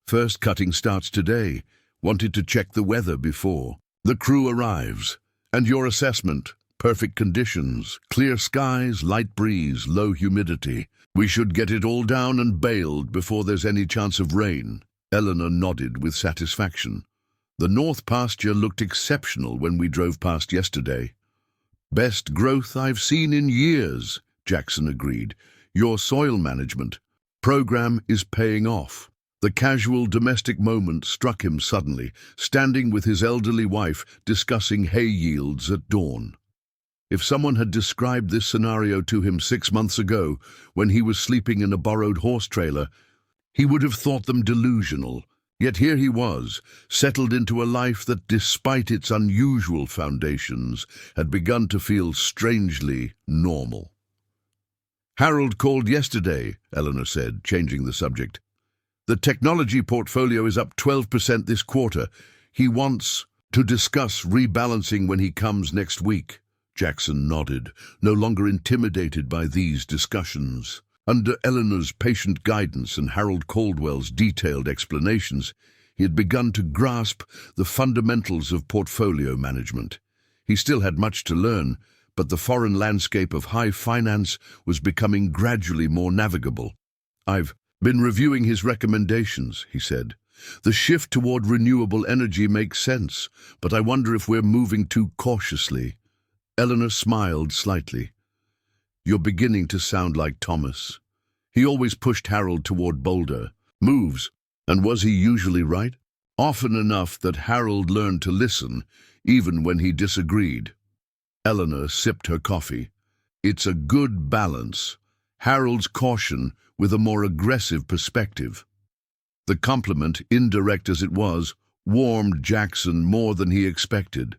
"First cutting starts today. Wanted to check the weather before." "The crew arrives. And your assessment? Perfect conditions, clear skies, light breeze, low humidity. We should get it all down and baled before there's any chance of rain." Eleanor nodded with satisfaction. "The north pasture looked exceptional when we drove past yesterday." "Best growth I've seen in years," Jackson agreed. "Your soil management program is paying off." The casual domestic moment struck him suddenly, standing with his elderly wife discussing hay yields at dawn. If someone had described this scenario to him 6 months ago, when he was sleeping in a borrowed horse trailer, he would have thought them delusional. Yet here he was, settled into a life that, despite its unusual foundations, had begun to feel strangely normal. "Harold called yesterday," Eleanor said, changing the subject. "The technology portfolio is up 12% this quarter. He wants to discuss rebalancing when he comes next week." Jackson nodded, no longer intimidated by these discussions. Under Eleanor's patient guidance and Harold Caldwell's detailed explanations, he had begun to grasp the fundamentals of portfolio management. He still had much to learn, but the foreign landscape of high finance was becoming gradually more navigable. "I've been reviewing his recommendations," he said. "The shift toward renewable energy makes sense, but I wonder if we're moving too cautiously." Eleanor smiled slightly. "You're beginning to sound like Thomas. He always pushed Harold toward bolder moves, and was he usually right? Often enough that Harold learned to listen, even when he disagreed." Eleanor sipped her coffee. "It's a good balance. Harold's caution with a more aggressive perspective." The compliment, indirect as it was, warmed Jackson more than he expected.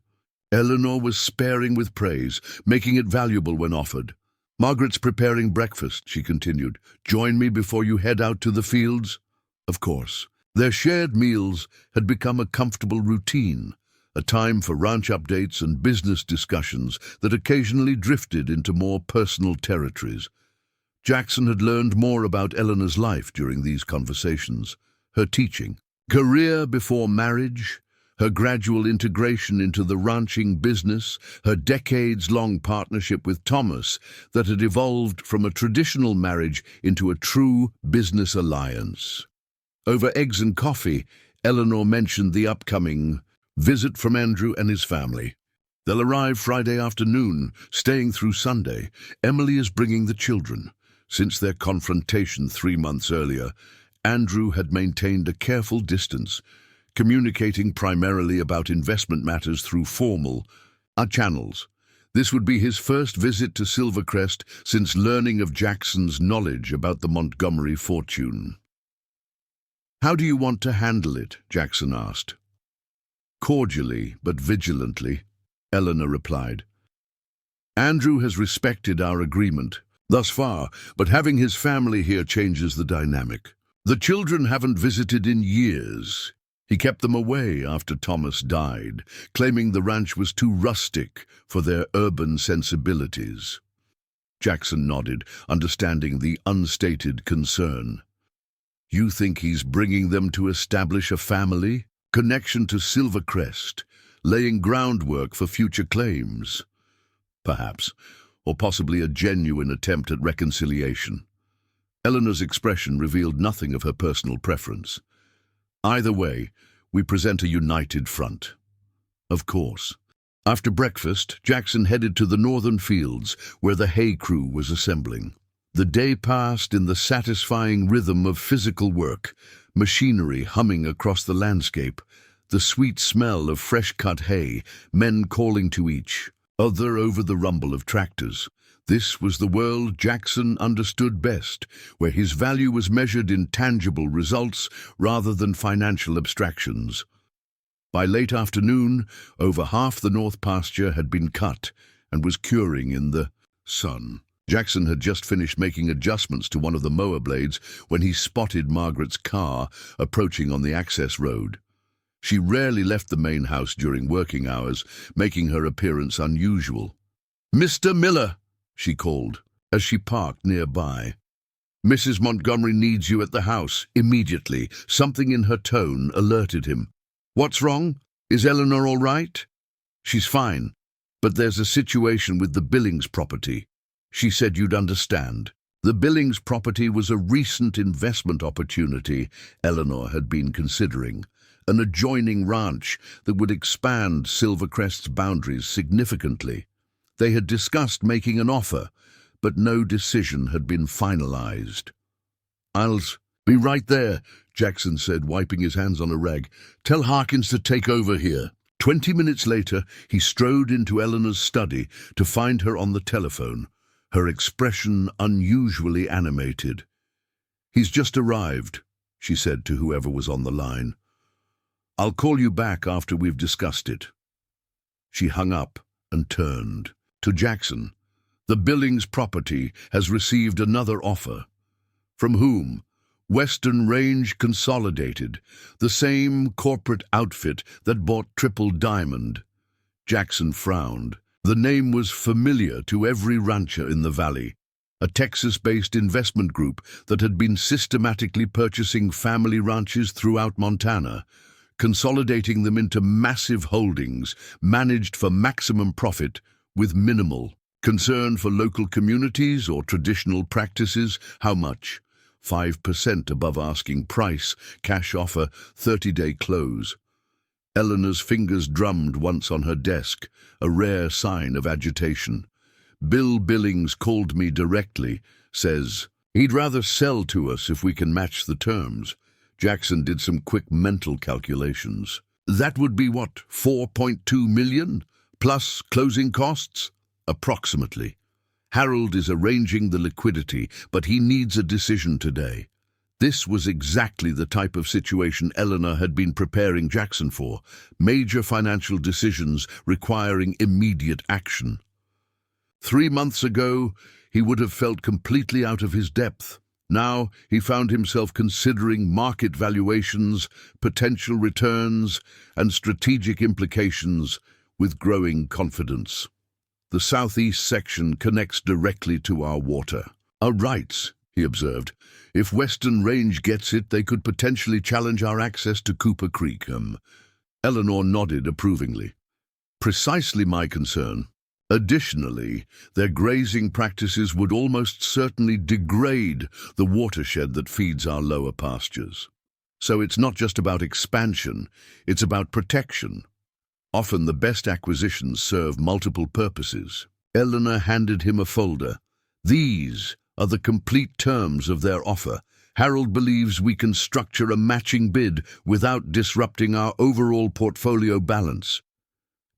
Eleanor was sparing with praise, making it valuable when offered. "Margaret's preparing breakfast," she continued. "Join me before you head out to the fields?" "Of course." Their shared meals had become a comfortable routine, a time for ranch updates and business discussions that occasionally drifted into more personal territories. Jackson had learned more about Eleanor's life during these conversations, her teaching, career before marriage, her gradual integration into the ranching business, her decades-long partnership with Thomas that had evolved from a traditional marriage into a true business alliance. Over eggs and coffee, Eleanor mentioned the upcoming visit from Andrew and his family. They'll arrive Friday afternoon, staying through Sunday. Emily is bringing the children. Since their confrontation 3 months earlier, Andrew had maintained a careful distance, communicating primarily about investment matters through formal channels. This would be his first visit to Silvercrest since learning of Jackson's knowledge about the Montgomery fortune. "How do you want to handle it?" Jackson asked. "Cordially, but vigilantly," Eleanor replied. "Andrew has respected our agreement thus far, but having his family here changes the dynamic. The children haven't visited in years. He kept them away after Thomas died, claiming the ranch was too rustic for their urban sensibilities." Jackson nodded, understanding the unstated concern. "You think he's bringing them to establish a family? Connection to Silvercrest, laying groundwork for future claims? Perhaps, or possibly a genuine attempt at reconciliation." Eleanor's expression revealed nothing of her personal preference. "Either way, we present a united front." "Of course." After breakfast, Jackson headed to the northern fields where the hay crew was assembling. The day passed in the satisfying rhythm of physical work, machinery humming across the landscape, the sweet smell of fresh-cut hay, men calling to each other over the rumble of tractors. This was the world Jackson understood best, where his value was measured in tangible results rather than financial abstractions. By late afternoon, over half the north pasture had been cut and was curing in the sun. Jackson had just finished making adjustments to one of the mower blades when he spotted Margaret's car approaching on the access road. She rarely left the main house during working hours, making her appearance unusual. "Mr. Miller," she called, as she parked nearby. "Mrs. Montgomery needs you at the house, immediately." Something in her tone alerted him. "What's wrong? Is Eleanor all right?" "She's fine, but there's a situation with the Billings property. She said you'd understand." The Billings property was a recent investment opportunity Eleanor had been considering, an adjoining ranch that would expand Silvercrest's boundaries significantly. They had discussed making an offer, but no decision had been finalized. "I'll be right there," Jackson said, wiping his hands on a rag. "Tell Harkins to take over here." 20 minutes later, he strode into Eleanor's study to find her on the telephone, her expression unusually animated. "He's just arrived," she said to whoever was on the line. "I'll call you back after we've discussed it." She hung up and turned to Jackson. "The Billings property has received another offer." "From whom?" "Western Range Consolidated, the same corporate outfit that bought Triple Diamond." Jackson frowned. The name was familiar to every rancher in the valley, a Texas-based investment group that had been systematically purchasing family ranches throughout Montana, consolidating them into massive holdings managed for maximum profit with minimal concern for local communities or traditional practices. "How much?" 5% above asking price, cash offer, 30-day close. Eleanor's fingers drummed once on her desk, a rare sign of agitation. "Bill Billings called me directly, says he'd rather sell to us if we can match the terms." Jackson did some quick mental calculations. "That would be what, 4.2 million? Plus closing costs?" "Approximately. Harold is arranging the liquidity, but he needs a decision today." This was exactly the type of situation Eleanor had been preparing Jackson for, major financial decisions requiring immediate action. 3 months ago, he would have felt completely out of his depth, Now he found himself considering market valuations, potential returns, and strategic implications with growing confidence. The southeast section connects directly to our water. Our rights, he observed. If Western Range gets it, they could potentially challenge our access to Cooper Creek. Eleanor nodded approvingly. Precisely my concern. Additionally, their grazing practices would almost certainly degrade the watershed that feeds our lower pastures. So it's not just about expansion, it's about protection. Often the best acquisitions serve multiple purposes. Eleanor handed him a folder. These are the complete terms of their offer. Harold believes we can structure a matching bid without disrupting our overall portfolio balance.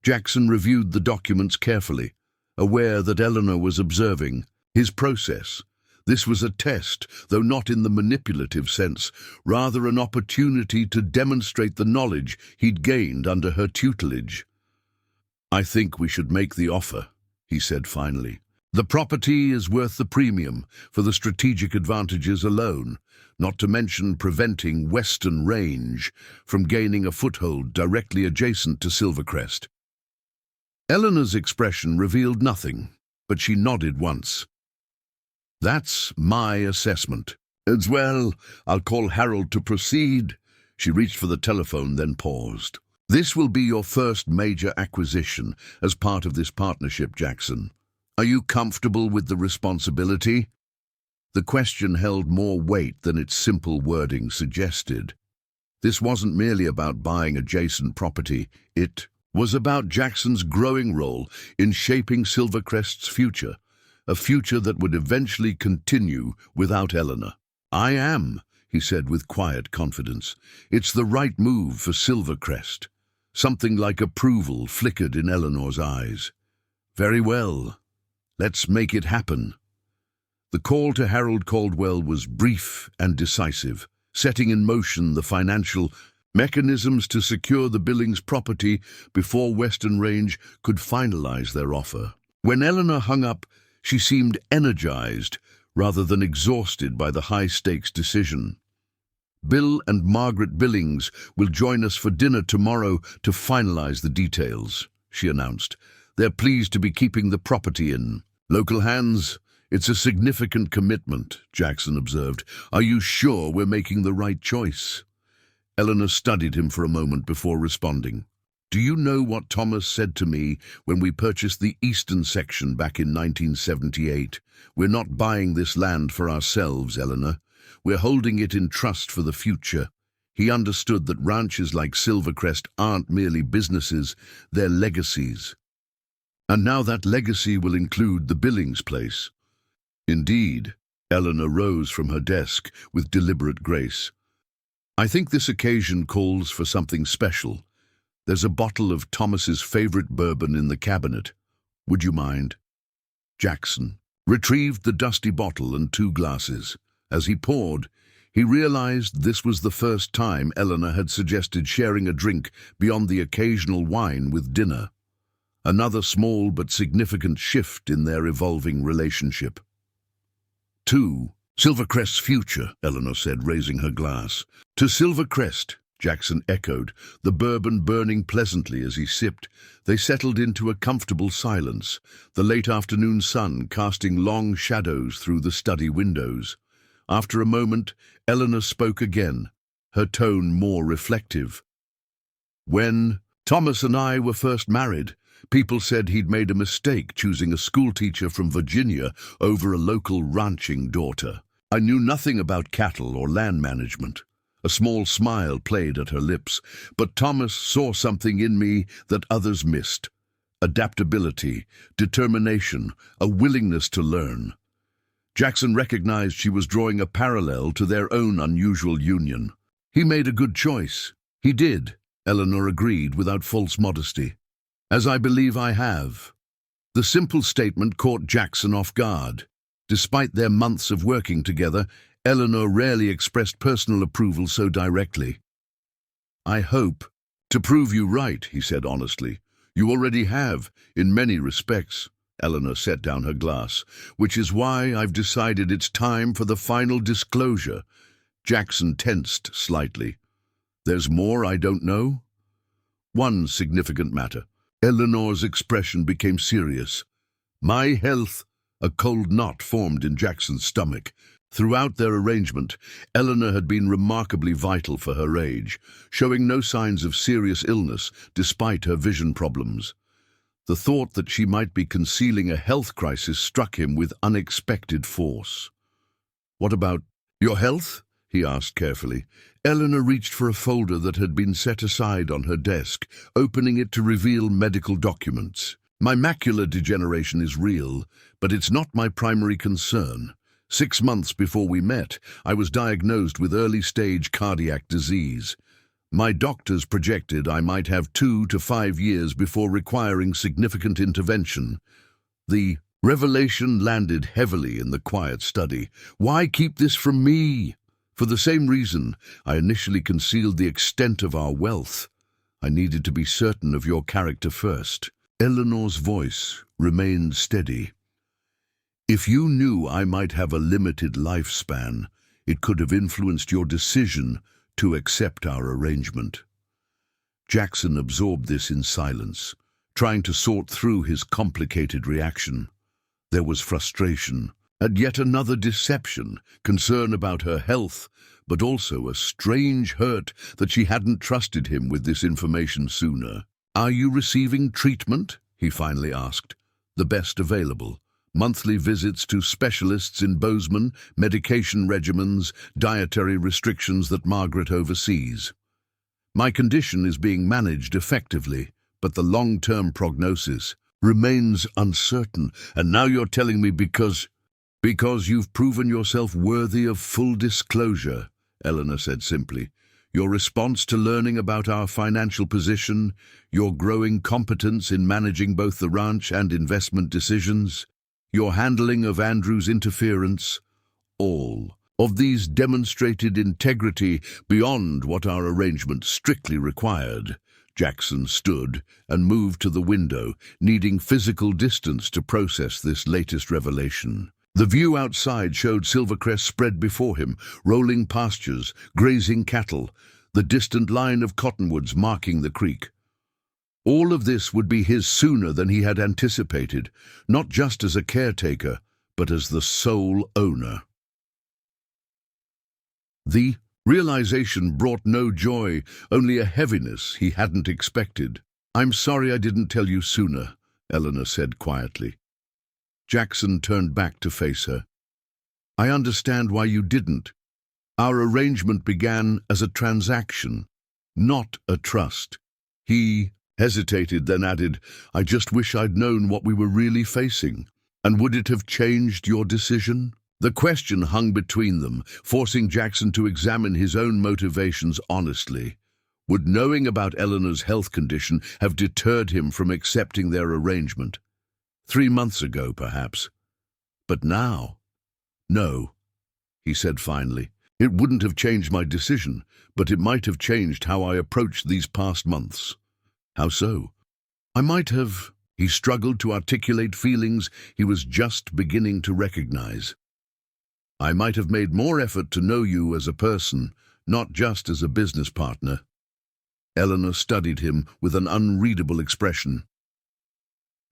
Jackson reviewed the documents carefully, aware that Eleanor was observing his process. This was a test, though not in the manipulative sense, rather an opportunity to demonstrate the knowledge he'd gained under her tutelage. "I think we should make the offer," he said finally. "The property is worth the premium for the strategic advantages alone, not to mention preventing Western Range from gaining a foothold directly adjacent to Silvercrest." Eleanor's expression revealed nothing, but she nodded once. "That's my assessment. As well, I'll call Harold to proceed." She reached for the telephone, then paused. "This will be your first major acquisition as part of this partnership, Jackson. Are you comfortable with the responsibility?" The question held more weight than its simple wording suggested. This wasn't merely about buying adjacent property, it was about Jackson's growing role in shaping Silvercrest's future, a future that would eventually continue without Eleanor. "I am," he said with quiet confidence. "It's the right move for Silvercrest." Something like approval flickered in Eleanor's eyes. "Very well. Let's make it happen." The call to Harold Caldwell was brief and decisive, setting in motion the financial mechanisms to secure the Billings property before Western Range could finalize their offer. When Eleanor hung up, she seemed energized rather than exhausted by the high-stakes decision. "Bill and Margaret Billings will join us for dinner tomorrow to finalize the details," she announced. "They're pleased to be keeping the property in local hands." "It's a significant commitment," Jackson observed. "Are you sure we're making the right choice?" Eleanor studied him for a moment before responding. "Do you know what Thomas said to me when we purchased the eastern section back in 1978? We're not buying this land for ourselves, Eleanor. We're holding it in trust for the future." He understood that ranches like Silvercrest aren't merely businesses, they're legacies. And now that legacy will include the Billings place. "Indeed." Eleanor rose from her desk with deliberate grace. "I think this occasion calls for something special. There's a bottle of Thomas's favorite bourbon in the cabinet. Would you mind?" Jackson retrieved the dusty bottle and 2 glasses. As he poured, he realized this was the first time Eleanor had suggested sharing a drink beyond the occasional wine with dinner. Another small but significant shift in their evolving relationship. "To Silvercrest's future," Eleanor said, raising her glass. "To Silvercrest," Jackson echoed, the bourbon burning pleasantly as he sipped. They settled into a comfortable silence, the late afternoon sun casting long shadows through the study windows. After a moment, Eleanor spoke again, her tone more reflective. "When Thomas and I were first married, people said he'd made a mistake choosing a schoolteacher from Virginia over a local ranching daughter. I knew nothing about cattle or land management." A small smile played at her lips, "but Thomas saw something in me that others missed. Adaptability, determination, a willingness to learn." Jackson recognized she was drawing a parallel to their own unusual union. "He made a good choice." "He did," Eleanor agreed without false modesty. "As I believe I have." The simple statement caught Jackson off guard. Despite their months of working together, Eleanor rarely expressed personal approval so directly. "I hope to prove you right," he said honestly. "You already have, in many respects. Eleanor set down her glass, "which is why I've decided it's time for the final disclosure." Jackson tensed slightly. "There's more I don't know?" "One significant matter." Eleanor's expression became serious. "My health." A cold knot formed in Jackson's stomach. Throughout their arrangement, Eleanor had been remarkably vital for her age, showing no signs of serious illness despite her vision problems. The thought that she might be concealing a health crisis struck him with unexpected force. "What about your health?" he asked carefully. Eleanor reached for a folder that had been set aside on her desk, opening it to reveal medical documents. "My macular degeneration is real, but it's not my primary concern. 6 months before we met, I was diagnosed with early-stage cardiac disease. My doctors projected I might have 2 to 5 years before requiring significant intervention." The revelation landed heavily in the quiet study. "Why keep this from me?" "For the same reason I initially concealed the extent of our wealth. I needed to be certain of your character first." Eleanor's voice remained steady. "If you knew I might have a limited lifespan, it could have influenced your decision to accept our arrangement." Jackson absorbed this in silence, trying to sort through his complicated reaction. There was frustration at yet another deception, concern about her health, but also a strange hurt that she hadn't trusted him with this information sooner. "Are you receiving treatment?" he finally asked. "The best available. Monthly visits to specialists in Bozeman, medication regimens, dietary restrictions that Margaret oversees. My condition is being managed effectively, but the long-term prognosis remains uncertain. And now you're telling me because you've proven yourself worthy of full disclosure," Eleanor said simply. "Your response to learning about our financial position, your growing competence in managing both the ranch and investment decisions, your handling of Andrew's interference, all of these demonstrated integrity beyond what our arrangement strictly required." Jackson stood and moved to the window, needing physical distance to process this latest revelation. The view outside showed Silvercrest spread before him, rolling pastures, grazing cattle, the distant line of cottonwoods marking the creek. All of this would be his sooner than he had anticipated, not just as a caretaker, but as the sole owner. The realization brought no joy, only a heaviness he hadn't expected. "I'm sorry I didn't tell you sooner," Eleanor said quietly. Jackson turned back to face her. "I understand why you didn't. Our arrangement began as a transaction, not a trust." He hesitated, then added, "I just wish I'd known what we were really facing. And would it have changed your decision?" The question hung between them, forcing Jackson to examine his own motivations honestly. Would knowing about Eleanor's health condition have deterred him from accepting their arrangement? 3 months ago, perhaps. But now? "No," he said finally. "It wouldn't have changed my decision, but it might have changed how I approached these past months." "How so?" "I might have..." He struggled to articulate feelings he was just beginning to recognize. "I might have made more effort to know you as a person, not just as a business partner." Eleanor studied him with an unreadable expression.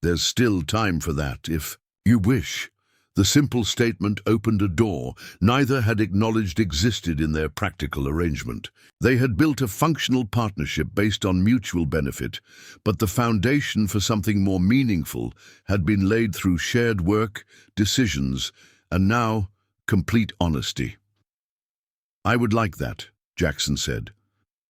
"There's still time for that, if you wish." The simple statement opened a door neither had acknowledged existed in their practical arrangement. They had built a functional partnership based on mutual benefit, but the foundation for something more meaningful had been laid through shared work, decisions, and now complete honesty. "I would like that," Jackson said.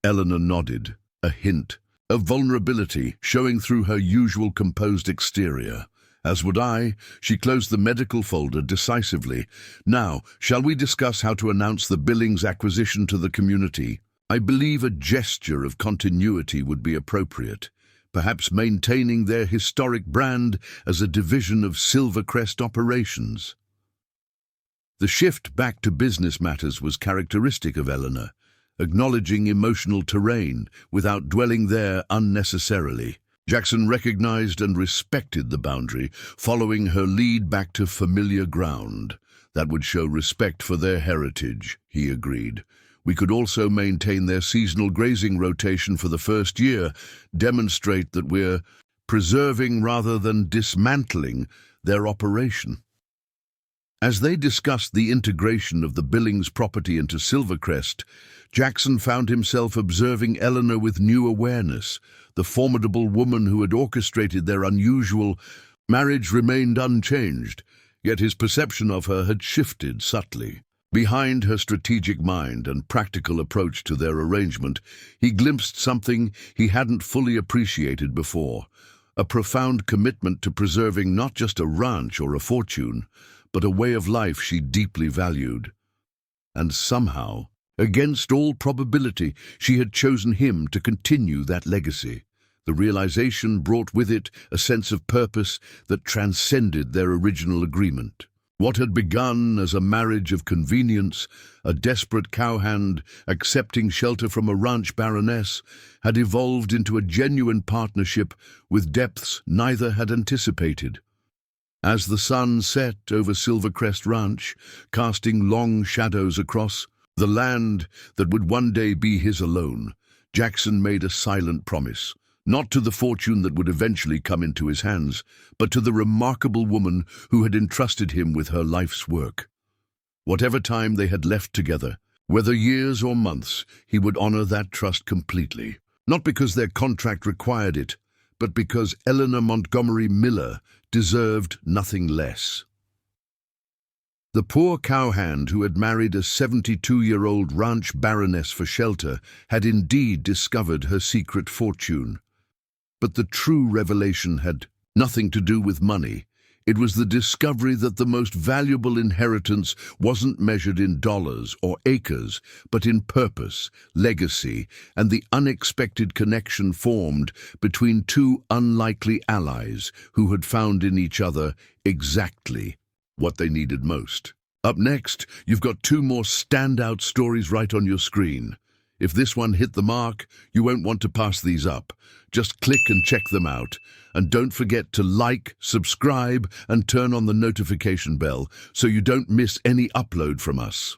Eleanor nodded, a hint of vulnerability showing through her usual composed exterior. "As would I." She closed the medical folder decisively. "Now, shall we discuss how to announce the Billings acquisition to the community? I believe a gesture of continuity would be appropriate, perhaps maintaining their historic brand as a division of Silvercrest operations." The shift back to business matters was characteristic of Eleanor, acknowledging emotional terrain without dwelling there unnecessarily. Jackson recognized and respected the boundary, following her lead back to familiar ground. That would show respect for their heritage, he agreed. We could also maintain their seasonal grazing rotation for the first year, demonstrate that we're preserving rather than dismantling their operation. As they discussed the integration of the Billings property into Silvercrest, Jackson found himself observing Eleanor with new awareness. The formidable woman who had orchestrated their unusual marriage remained unchanged, yet his perception of her had shifted subtly. Behind her strategic mind and practical approach to their arrangement, he glimpsed something he hadn't fully appreciated before, a profound commitment to preserving not just a ranch or a fortune, but a way of life she deeply valued. And somehow, against all probability, she had chosen him to continue that legacy. The realization brought with it a sense of purpose that transcended their original agreement. What had begun as a marriage of convenience, a desperate cowhand accepting shelter from a ranch baroness, had evolved into a genuine partnership with depths neither had anticipated. As the sun set over Silvercrest Ranch, casting long shadows across the land that would one day be his alone, Jackson made a silent promise. Not to the fortune that would eventually come into his hands, but to the remarkable woman who had entrusted him with her life's work. Whatever time they had left together, whether years or months, he would honor that trust completely. Not because their contract required it, but because Eleanor Montgomery Miller deserved nothing less. The poor cowhand who had married a 72-year-old ranch baroness for shelter had indeed discovered her secret fortune. But the true revelation had nothing to do with money. It was the discovery that the most valuable inheritance wasn't measured in dollars or acres, but in purpose, legacy, and the unexpected connection formed between two unlikely allies who had found in each other exactly what they needed most. Up next, you've got two more standout stories right on your screen. If this one hit the mark, you won't want to pass these up. Just click and check them out. And don't forget to like, subscribe, and turn on the notification bell so you don't miss any upload from us.